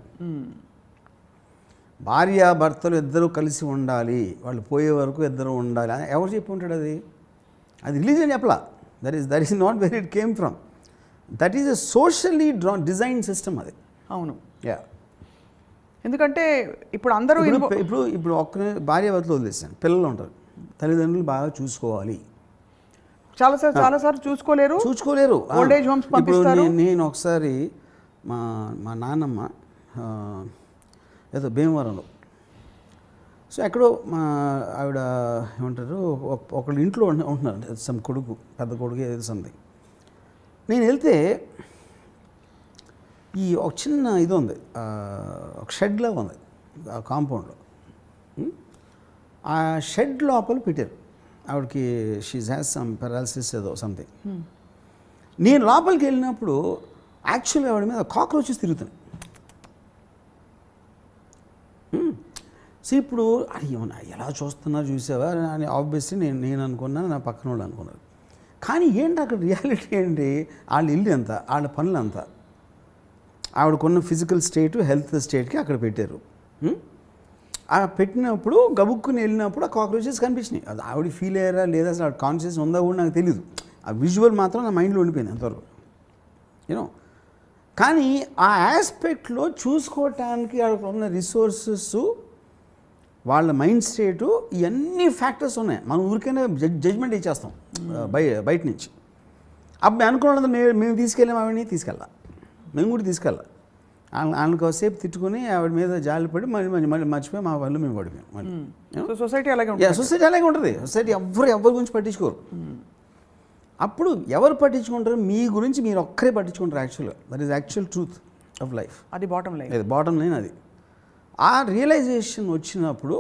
భార్యాభర్తలు ఇద్దరు కలిసి ఉండాలి, వాళ్ళు పోయే వరకు ఇద్దరు ఉండాలి అని ఎవరు చెప్పి ఉంటాడు? అది రిలీజన్ చెప్పలా. That is not where it came from. That is a socially design system అది. అవును. ఎందుకంటే ఇప్పుడు అందరూ ఇప్పుడు ఒక్క భార్యాభర్తలు వదిలేసాను, పిల్లలు ఉంటారు, తల్లిదండ్రులు బాగా చూసుకోవాలి. చాలాసార్లు చూసుకోలేరు. ఓల్డ్ ఏజ్ హోమ్స్ పంపిస్తారు. నేను ఒకసారి మా నాన్నమ్మ ఏదో భీమవరంలో, సో ఎక్కడో మా ఆవిడ ఏమంటారు ఒకళ్ళు ఇంట్లో ఉంటున్నారు, సమ్ కొడుకు, పెద్ద కొడుకు ఏదో సంథింగ్. నేను వెళ్తే ఈ ఒక చిన్న ఇది ఉంది, ఒక షెడ్లా ఉంది ఆ కాంపౌండ్లో. ఆ షెడ్ లోపల పెట్టారు ఆవిడకి. షీజ్ హ్యాస్ సమ్ పెరాలసిస్ ఏదో సంథింగ్. నేను లోపలికి వెళ్ళినప్పుడు యాక్చువల్గా ఆవిడ మీద కాక్రోచెస్ తిరుగుతున్నాయి. సో ఇప్పుడు అది ఏమన్నా ఎలా చూస్తున్నారు చూసావా అని ఆబ్వియస్లీ నేను అనుకున్నాను, నా పక్కన వాళ్ళు అనుకున్నారు. కానీ ఏంటి అక్కడ రియాలిటీ ఏంటి, వాళ్ళ ఇల్లు ఎంత, వాళ్ళ పనులు అంత, ఆవిడకున్న ఫిజికల్ స్టేట్ హెల్త్ స్టేట్కి అక్కడ పెట్టారు. ఆ పెట్టినప్పుడు గబుక్కుని వెళ్ళినప్పుడు ఆ కాక్రోచెస్ కనిపించినాయి. అది ఆవిడ ఫీల్ అయ్యారా లేదా, అసలు ఆవిడ కాన్షియస్ ఉందా కూడా నాకు తెలియదు. ఆ విజువల్ మాత్రం నా మైండ్లో ఉండిపోయింది అంతవరకు, యూనో. కానీ ఆ ఆస్పెక్ట్లో చూసుకోవటానికి అక్కడ ఉన్న రిసోర్సెస్, వాళ్ళ మైండ్ స్టేటు, ఇవన్నీ ఫ్యాక్టర్స్ ఉన్నాయి. మనం ఊరికైనా జడ్జ్మెంట్ ఇచ్చేస్తాం బయట నుంచి. అప్పుడు అనుకున్నది మేము తీసుకెళ్ళాం, ఆవిడని మేము కూడా తీసుకెళ్ళాం. వాళ్ళని కాసేపు తిట్టుకుని ఆవిడ మీద జాలిపడి మళ్ళీ మర్చిపోయి మా వాళ్ళు మేము పడిపోయాం. మళ్ళీ సొసైటీ అలాగే సొసైటీ అలాగే ఉంటుంది. సొసైటీ ఎవరి గురించి పట్టించుకోరు. అప్పుడు ఎవరు పట్టించుకుంటారు, మీ గురించి మీరు ఒక్కరే పట్టించుకుంటారు. యాక్చువల్గా that is actual truth of life. అది బాటమ్ లైన్. అది బాటమ్ లైన్. అది ఆ రియలైజేషన్ వచ్చినప్పుడు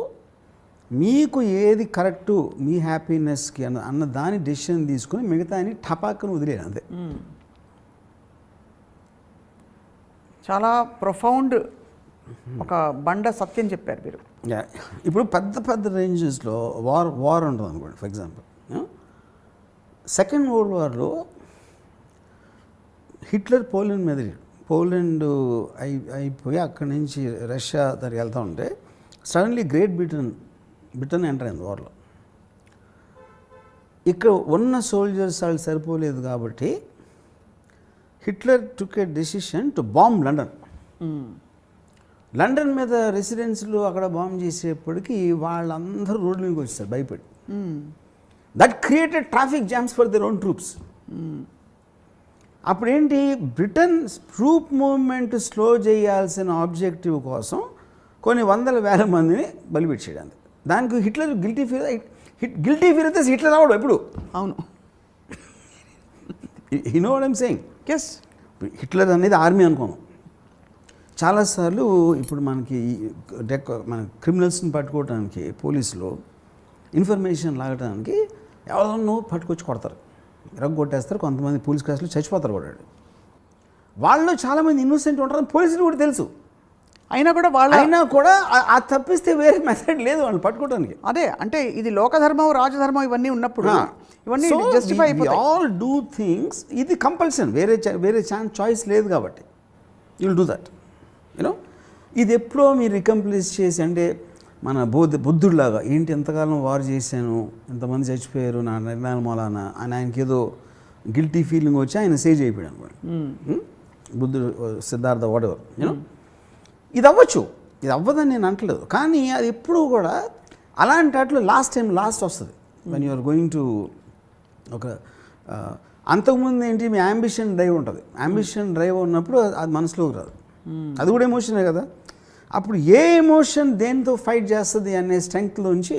మీకు ఏది కరెక్టు మీ హ్యాపీనెస్కి అన్న దాని డెసిషన్ తీసుకుని మిగతా అని టపాక్కను వదిలేరు అంతే. చాలా ప్రొఫౌండ్ ఒక బండ సత్యం చెప్పారు మీరు. ఇప్పుడు పెద్ద రేంజెస్లో వార్ ఉంటుంది అనుకోండి. ఫర్ ఎగ్జాంపుల్ సెకండ్ వరల్డ్ వార్లో హిట్లర్ పోలాండ్ అయిపోయి అక్కడి నుంచి రష్యా దగ్గరికి వెళ్తూ ఉంటే సడన్లీ గ్రేట్ బ్రిటన్ ఎంటర్ అయింది వార్లో. ఇక్కడ ఉన్న సోల్జర్స్ వాళ్ళు సరిపోలేదు కాబట్టి Hitler took A decision to bomb London మీద రెసిడెన్స్లు అక్కడ బాంబ్ చేసేప్పటికీ వాళ్ళందరూ రోడ్ల మీదకి వచ్చేసారు భయపడి. That created traffic jams for their own troops. అప్పుడేంటి, బ్రిటన్ ట్రూప్ మూవ్మెంట్ స్లో చేయాల్సిన ఆబ్జెక్టివ్ కోసం కొన్ని వందల వేల మందిని బలిపెట్టేయడానికి. దానికి హిట్లర్ గిల్టీ ఫీల్ అయితే హిట్లర్ అవడం ఎప్పుడు. అవును, you know what I'm saying. Yes, Hitler అనేది ఆర్మీ అనుకోను. చాలాసార్లు ఇప్పుడు మన క్రిమినల్స్ని పట్టుకోవడానికి పోలీసులు ఇన్ఫర్మేషన్ లాగడానికి ఎవరో పట్టుకొచ్చి కొడతారు, కొట్టేస్తారు. కొంతమంది పోలీస్ కేసులు చచ్చిపోతారు కూడా. వాళ్ళు చాలామంది ఇన్నోసెంట్ ఉంటారు, పోలీసులు కూడా తెలుసు. అయినా కూడా ఆ తప్పిస్తే వేరే మెథడ్ లేదు వాళ్ళని పట్టుకోవడానికి. అదే అంటే ఇది లోకధర్మం రాజధర్మం ఇవన్నీ ఉన్నప్పుడు ఇవన్నీ జస్టిఫై అయిపోతాయి. ఆల్ డూ థింగ్స్, ఇది కంపల్సన్, వేరే చాయిస్ లేదు కాబట్టి you will do that, you know. ఇది ఎప్పుడో మీరు రికంప్లీస్ చేసి, అంటే మన బుద్ధుడిలాగా ఏంటి ఎంతకాలం వార్ చేశాను, ఎంతమంది చచ్చిపోయారు నా నిర్ణయాల మూలాన అని ఆయనకి ఏదో గిల్టీ ఫీలింగ్ వచ్చి ఆయన సేజ్ అయిపోయాడు అనుకోండి. బుద్ధుడు, సిద్ధార్థ, వాటెవర్, యూనో. ఇది అవ్వచ్చు, ఇది అవ్వదని నేను అంటలేదు. కానీ అది ఎప్పుడూ కూడా అలాంటి వాటిలో లాస్ట్ వస్తుంది వెన్ యూఆర్ గోయింగ్ టు ఒక అంతకుముందు ఏంటి, మీ యాంబిషన్ డ్రైవ్ ఉంటుంది. యాంబిషన్ డ్రైవ్ ఉన్నప్పుడు అది మనసులోకి రాదు. అది కూడా ఎమోషనే కదా. అప్పుడు ఏ ఎమోషన్ దేనితో ఫైట్ చేస్తుంది అనే స్ట్రెంగ్త్లోంచి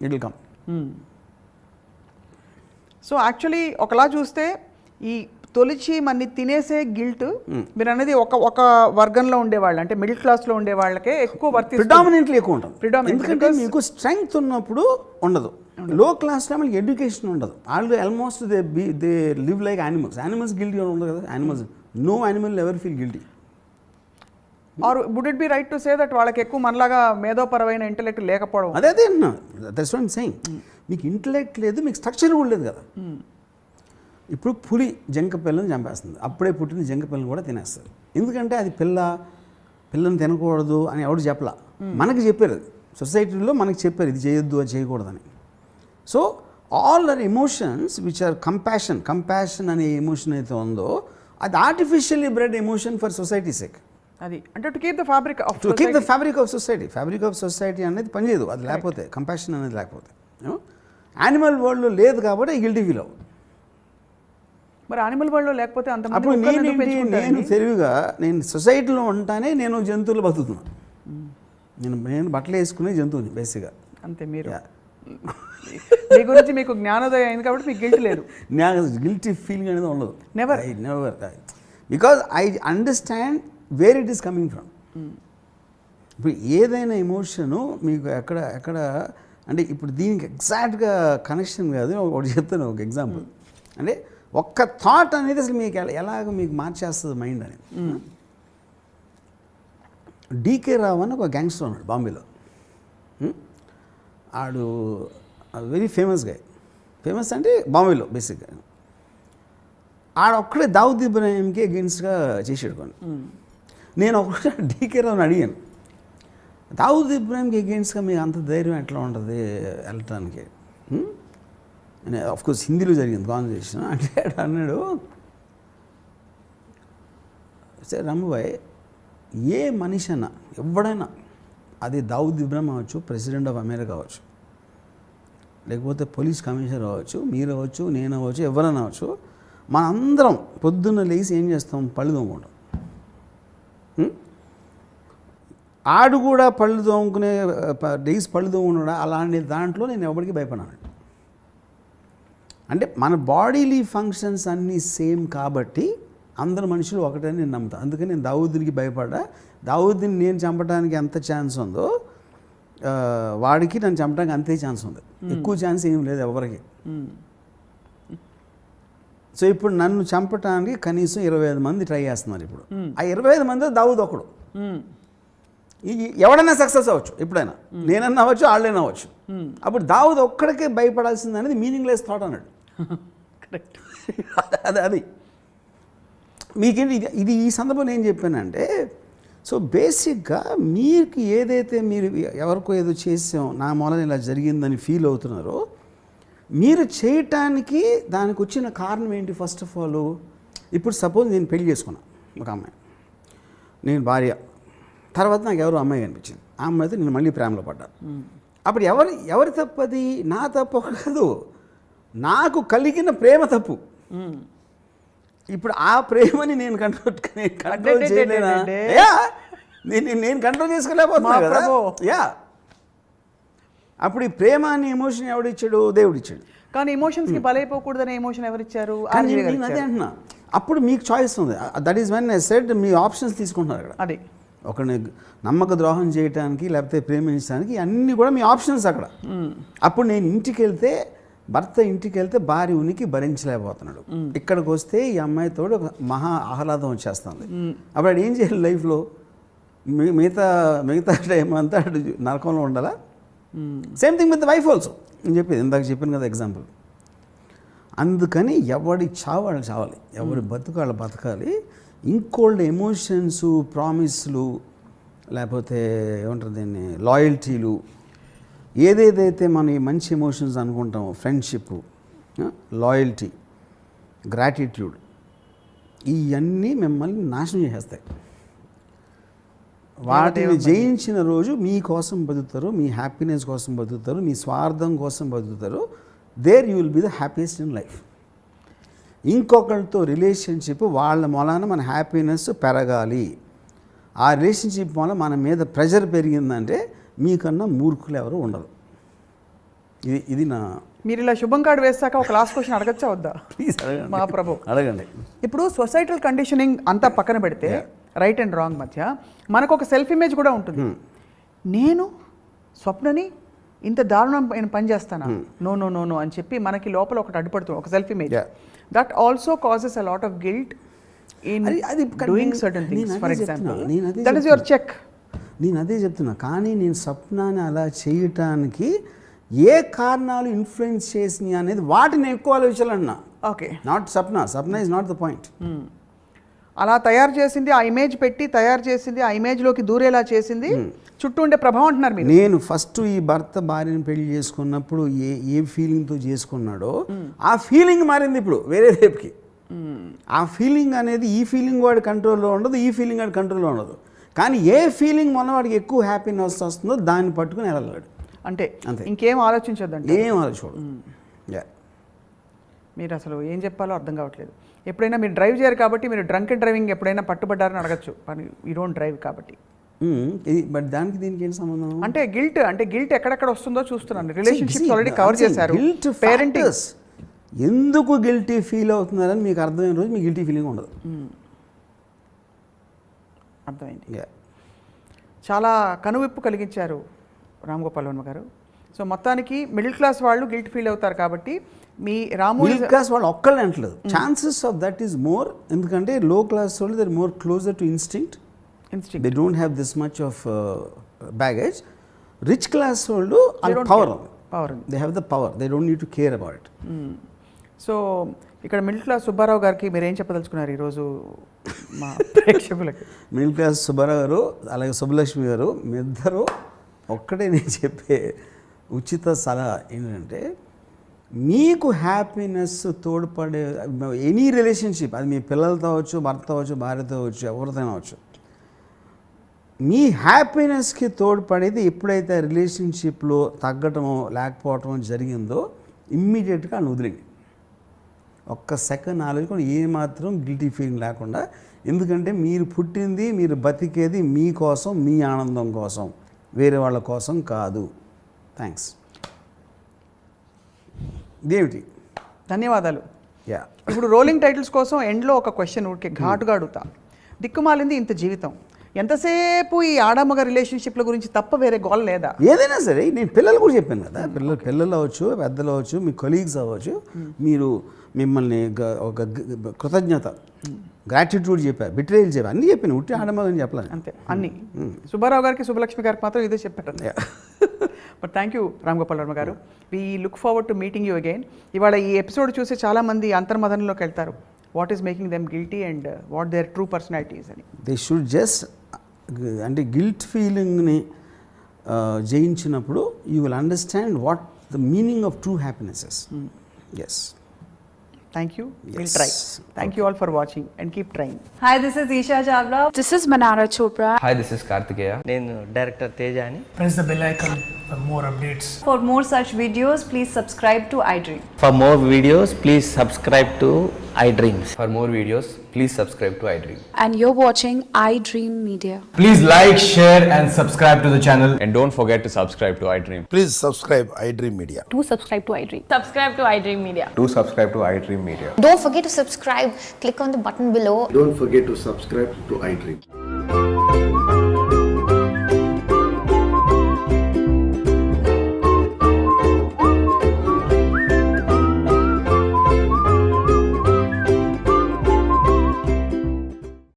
it will come. So actually ఒకలా చూస్తే ఈ తొలిచి మన్ని తినేసే గిల్ట్ మీరు అనేది ఒక వర్గంలో ఉండేవాళ్ళు, అంటే మిడిల్ క్లాస్లో ఉండే వాళ్ళకే ఎక్కువ ప్రిడామినెంట్లీ ఎక్కువ ఉంటుంది. ఎందుకంటే మీకు స్ట్రెంగ్త్ ఉన్నప్పుడు ఉండదు. లో క్లాస్లో మనకి ఎడ్యుకేషన్ ఉండదు. వాళ్ళు almost they live like animals guilty ఉండదు కదా. No animal ever feel guilty. Or would it be right to say that వాళ్ళకి ఎక్కువ మనలాగా మేధోపరమైన ఇంటెలెక్ట్ లేకపోవడం? అదే అన్నా, దట్స్ వాట్ ఐమ్ సేయింగ్. మీకు ఇంటెలెక్ట్ లేదు, మీకు స్ట్రక్చర్ కూడా లేదు కదా. ఇప్పుడు పులి జంక పిల్లని చంపేస్తుంది, అప్పుడే పుట్టిన జంక పిల్లని కూడా తినేస్తుంది. ఎందుకంటే అది పిల్లని తినకూడదు అని ఎవరు చెప్పలా, మనకి చెప్పారు. సొసైటీలో మనకి చెప్పారు ఇది చేయొద్దు, అది చేయకూడదని. So all our emotions which are compassion అనే ఎమోషన్ అయితే ఉందో అది artificially bred emotion for society sake. అది అంటే to keep the fabric of society అనేది పనిచేయదు అది లేకపోతే, కంపాషన్ అనేది లేకపోతే. యానిమల్ వరల్డ్లో లేదు కాబట్టి గిల్టీ ఫీల్ అవ్వదు. మరి యానిమల్ వరల్డ్లో లేకపోతే అంత అప్పుడు నేను తెలివిగా నేను సొసైటీలో ఉంటానే నేను జంతువులు బతుకుతున్నాను. నేను బట్టలు వేసుకునే జంతువుని బేసిక్గా అంతే. మీరు మీ గురించి మీకు జ్ఞానోదయం అయింది కాబట్టి మీకు గిల్ట్ లేదు. గిల్టీ ఫీలింగ్ అనేది ఉండదు. Never because I understand where it is coming from. ఇప్పుడు ఏదైనా ఎమోషను మీకు ఎక్కడ అంటే ఇప్పుడు దీనికి ఎగ్జాక్ట్గా కనెక్షన్ కాదు, ఒకటి చెప్తాను ఒక ఎగ్జాంపుల్. అంటే ఒక్క థాట్ అనేది అసలు మీకు ఎలాగ మీకు మార్చేస్తుంది మైండ్ అనేది. డీకే రావు అని ఒక గ్యాంగ్స్టర్ ఉన్నాడు బాంబేలో. ఆడు వెరీ ఫేమస్ గా, ఫేమస్ అంటే బాంబేలో బేసిక్గా. ఆడొక్కడే దావుద్ ఇబ్రాహింకి అగెన్స్ట్గా చేసాడు కొన్ని. నేను ఒకసారి డీకే రావుని అడిగాను, దావుద్ ఇబ్రాహింకి అగెన్స్ట్గా మీకు అంత ధైర్యం ఎట్లా ఉంటుంది వెళ్ళటానికి? ఆఫ్కోర్స్ హిందీలో జరిగింది కాన్వర్సేషన్. అంటే అన్నాడు, సరే రాముబాయ్, ఏ మనిషి అన్నా ఎవడైనా, అది దావుద్ ఇబ్రాహిం అవ్వచ్చు, ప్రెసిడెంట్ ఆఫ్ అమెరికా అవ్వచ్చు, లేకపోతే పోలీస్ కమిషనర్ అవ్వచ్చు, మీరు అవ్వచ్చు, నేను అవ్వచ్చు, ఎవరైనా అవ్వచ్చు, మనందరం పొద్దున్న లేచి ఏం చేస్తాం? పళ్ళు తోముకుంటాం. ఆడు కూడా పళ్ళు తోముకునే డేస్ పళ్ళు తోముకున్నాడా? అలాంటి దాంట్లో నేను ఎవరికి భయపడాను. అంటే మన బాడీలీ ఫంక్షన్స్ అన్నీ సేమ్ కాబట్టి అందరు మనుషులు ఒకటని నేను నమ్ముతాను. అందుకని నేను దావుద్కి భయపడ్డా. దావుద్ని నేను చంపడానికి ఎంత ఛాన్స్ ఉందో వాడికి నన్ను చంపడానికి అంతే ఛాన్స్ ఉంది. ఎక్కువ ఛాన్స్ ఏం లేదు ఎవరికి. సో ఇప్పుడు నన్ను చంపడానికి కనీసం 25 మంది ట్రై చేస్తున్నారు. ఇప్పుడు ఆ 25 మంది దావుద్ ఒకడు. ఎవడైనా సక్సెస్ అవ్వచ్చు, ఎప్పుడైనా నేనన్నా అవ్వచ్చు, వాళ్ళైనా అవ్వచ్చు. అప్పుడు దావుద్ ఒక్కడికే భయపడాల్సింది అనేది మీనింగ్లెస్ థాట్ అన్నాడు. కరెక్ట్. అది మీకేంటి ఇది ఈ సందర్భంలో ఏం చెప్పానంటే, సో బేసిక్గా మీకు ఏదైతే మీరు ఎవరికో ఏదో చేసాం, నా మూలన ఇలా జరిగిందని ఫీల్ అవుతున్నారో, మీరు చేయటానికి దానికి వచ్చిన కారణం ఏంటి? ఫస్ట్ ఆఫ్ ఆల్, ఇప్పుడు సపోజ్ నేను పెళ్లి చేసుకున్నాను ఒక అమ్మాయి, నేను భార్య, తర్వాత నాకు ఎవరో అమ్మాయి కనిపించింది. ఆ అమ్మాయితో నేను మళ్ళీ ప్రేమలో పడ్డాను. అప్పుడు ఎవరి తప్పది? నా తప్పు కాదు, నాకు కలిగిన ప్రేమ తప్పు. ఇప్పుడు ఆ ప్రేమని నేను కంట్రోల్ చేయలేనా? నేను కంట్రోల్ చేసుకోలేకపోతున్నా కదా. యా, అప్పుడు ఈ ప్రేమ అనే ఎమోషన్ ఎవడిచ్చాడు? దేవుడు ఇచ్చాడు. కానీ ఎమోషన్స్కి బలైపోకూడదనే ఎమోషన్ ఎవరిచ్చారు? నేను అదే అంటున్నా. అప్పుడు మీకు చాయిస్ ఉంది. That is when I said me options తీసుకుంటున్నారు అక్కడ. అదే ఒకరిని నమ్మక ద్రోహం చేయడానికి లేకపోతే ప్రేమించడానికి అన్నీ కూడా మీ ఆప్షన్స్ అక్కడ. అప్పుడు నేను ఇంటికి వెళ్తే, భర్త ఇంటికి వెళ్తే భార్య ఉనికి భరించలేకపోతున్నాడు. ఇక్కడికి వస్తే ఈ అమ్మాయితో ఒక మహా ఆహ్లాదం వచ్చేస్తుంది. అప్పుడు ఆడు ఏం చేయాలి లైఫ్లో? మిగతా టైం అంతా నరకంలో ఉండాలా? Same thing with wife also. నేను చెప్పేది ఇందాక చెప్పాను కదా ఎగ్జాంపుల్. అందుకని ఎవడి చావు వాళ్ళు చావాలి, ఎవరి బతుకు వాళ్ళు బతకాలి. ఇంకోల్డ్ ఎమోషన్స్, ప్రామిస్లు, లేకపోతే ఏమంటారు దీన్ని, లాయల్టీలు, ఏదేదైతే మనం ఈ మంచి ఎమోషన్స్ అనుకుంటామో, ఫ్రెండ్షిప్, లాయల్టీ, గ్రాటిట్యూడ్, ఇవన్నీ మిమ్మల్ని నాశనం చేసేస్తాయి. వాటిని జయించిన రోజు మీకోసం బతుకుతారు, మీ హ్యాపీనెస్ కోసం బతుకుతారు, మీ స్వార్థం కోసం బతుకుతారు. There you will be the happiest in life. ఇంకొకరితో రిలేషన్షిప్ వాళ్ళ మూలాన మన హ్యాపీనెస్ పెరగాలి. ఆ రిలేషన్షిప్ వల్ల మన మీద ప్రెషర్ పెరిగిందంటే మీకన్నా మూర్ఖులు ఎవరు ఉండరు. ఇది నా. మీరు ఇలా శుభం కార్డు వేస్తాక ఒక లాస్ట్ క్వశ్చన్ అడగచ్చా వద్దా? ప్లీజ్ అడగండి. మా ప్రభు అడగండి. ఇప్పుడు సొసైటల్ కండిషనింగ్ అంతా పక్కన పెడితే, రైట్ అండ్ రాంగ్ మధ్య మనకు ఒక సెల్ఫ్ ఇమేజ్ కూడా ఉంటుంది. నేను స్వప్నని ఇంత దారుణం పని చేస్తానా, నో నో నో నో అని చెప్పి మనకి లోపల ఒకటి అడ్డుపడుతుంది, ఒక self image. That also causes a lot of guilt in doing certain things. For example, that is your check. నేను అదే చెప్తున్నా. కానీ నేను స్వప్నాన్ని అలా చేయటానికి ఏ కారణాలు ఇన్ఫ్లుయెన్స్ చేసినాయి అనేది వాటిని ఎక్కువ ఆలోచించాలన్నా. Okay, not Swapna. Swapna is not the point. అలా తయారు చేసింది, ఆ ఇమేజ్ పెట్టి తయారు చేసింది, ఆ ఇమేజ్లోకి దూరేలా చేసింది చుట్టూ ఉండే ప్రభావం అంటున్నారు మీరు. నేను ఫస్ట్ ఈ భర్త భార్యను పెళ్లి చేసుకున్నప్పుడు ఏ ఫీలింగ్తో చేసుకున్నాడో ఆ ఫీలింగ్ మారింది ఇప్పుడు వేరే రేపుకి. ఆ ఫీలింగ్ అనేది ఈ ఫీలింగ్ వాడి కంట్రోల్లో ఉండదు, ఈ ఫీలింగ్ వాడి కంట్రోల్లో ఉండదు. కానీ ఏ ఫీలింగ్ మొన్న వాడికి ఎక్కువ హ్యాపీనెస్ వస్తుందో దాన్ని పట్టుకుని వెళ్ళగలడు. అంటే ఇంకేం ఆలోచించొద్దండి, ఏం ఆలోచించడు. మీరు అసలు ఏం చెప్పాలో అర్థం కావట్లేదు. ఎప్పుడైనా మీరు డ్రైవ్ చేయరు కాబట్టి మీరు డ్రంక్ అండ్ డ్రైవింగ్ ఎప్పుడైనా పట్టుబడ్డారని అడగచ్చు. యూ డోంట్ డ్రైవ్ కాబట్టి. బట్ దానికి దీనికి ఏంటి సంబంధం? అంటే గిల్ట్ ఎక్కడెక్కడ వస్తుందో చూస్తున్నాను. రిలేషన్షిప్స్ ఆల్రెడీ కవర్ చేశారు. గిల్ట్, పేరెంటింగ్, ఎందుకు గిల్టీ ఫీల్ అవుతున్నారని మీకు అర్థమైన రోజు మీకు గిల్టీ ఫీలింగ్ ఉండదు. అర్థమైంది. చాలా కనువిప్పు కలిగించారు రామ్ గోపాల్ వర్మ గారు. సో మొత్తానికి మిడిల్ క్లాస్ వాళ్ళు గిల్ట్ ఫీల్ అవుతారు కాబట్టి మీ రాము మిడిల్ క్లాస్ వాళ్ళు ఒక్కళ్ళే అంటలేదు, chances of that is more. ఎందుకంటే లో క్లాస్ వాళ్ళు they more closer to instinct, they don't have this much of baggage. Rich class వాళ్ళు power they have the power, they don't need to care about it. So ఇక్కడ middle class Subbarao గారికి మీరు ఏం చెప్పదలుచుకున్నారు ఈరోజు మా ప్రేక్షకులకి? మిడిల్ క్లాస్ సుబ్బారావు గారు అలాగే సుబ్బలక్ష్మి గారు మీ ఇద్దరు ఒక్కటే నేను చెప్పే ఉచిత సలహా ఏంటంటే, మీకు హ్యాపీనెస్ తోడ్పడే ఎనీ రిలేషన్షిప్, అది మీ పిల్లలతో అవచ్చు, భర్త అవచ్చు, భార్యతో అవచ్చు, ఎవరితో అవచ్చు, మీ హ్యాపీనెస్కి తోడ్పడేది ఎప్పుడైతే రిలేషన్షిప్లో తగ్గటమో లేకపోవటమో జరిగిందో ఇమ్మీడియట్గా అని వదిలేండి. ఒక్క సెకండ్ ఆలోచించుకొని ఏమాత్రం గిల్టీ ఫీలింగ్ లేకుండా. ఎందుకంటే మీరు పుట్టింది, మీరు బతికేది మీకోసం, మీ ఆనందం కోసం, వేరే వాళ్ళ కోసం కాదు. థ్యాంక్స్. ఇదేమిటి? ధన్యవాదాలు. యా, ఇప్పుడు రోలింగ్ టైటిల్స్ కోసం ఎండ్లో ఒక క్వశ్చన్ ఊరికే ఘాటుగా అడుగుతా. దిక్కుమాలింది ఇంత జీవితం, ఎంతసేపు ఈ ఆడమగ రిలేషన్షిప్ల గురించి తప్ప వేరే గోల్ లేదా? ఏదైనా సరే, నేను పిల్లలు కూడా చెప్పాను కదా, పిల్లలు అవ్వచ్చు, పెద్దలు అవ్వచ్చు, మీ కొలీగ్స్ అవ్వచ్చు, మీరు మిమ్మల్ని ఒక కృతజ్ఞత, గ్రాటిట్యూడ్ చెప్పారు, బిట్రేయల్ చెప్పారు, అన్నీ చెప్పాను, ఉట్టి ఆడమగని చెప్పలేదు అంతే అన్నీ. సుబ్బారావు గారికి సుబ్బలక్ష్మి గారికి మాత్రం ఇదే చెప్పారు. But thank you Ram Gopal Varma గారు. We look forward to meeting you again. ఇవాళ ఈ ఎపిసోడ్ చూసి చాలామంది అంతర్మదనంలోకి వెళ్తారు. What is making them guilty and what their true personalities అని. దే షుడ్ జస్ట్, అంటే గిల్ట్ ఫీలింగ్ని జయించినప్పుడు you will understand what the meaning of true happinesses. Yes, thank you. We'll try. Thank you all for watching and keep trying. Hi, this is Isha Chavla. This is Manara Chopra. Hi, this is Kartikeya. నేను director Teja అని. Press the bell icon for more updates. For more such videos, please subscribe to iDream. For more videos, please subscribe to iDreams. For more videos, please subscribe to iDream. And you're watching iDream Media. Please like, share and subscribe to the channel. And don't forget to subscribe to iDream. Please subscribe iDream Media. Do subscribe to iDream. Subscribe to iDream Media. Do subscribe to iDream Media. Don't forget to subscribe. Click on the button below. Don't forget to subscribe to iDream.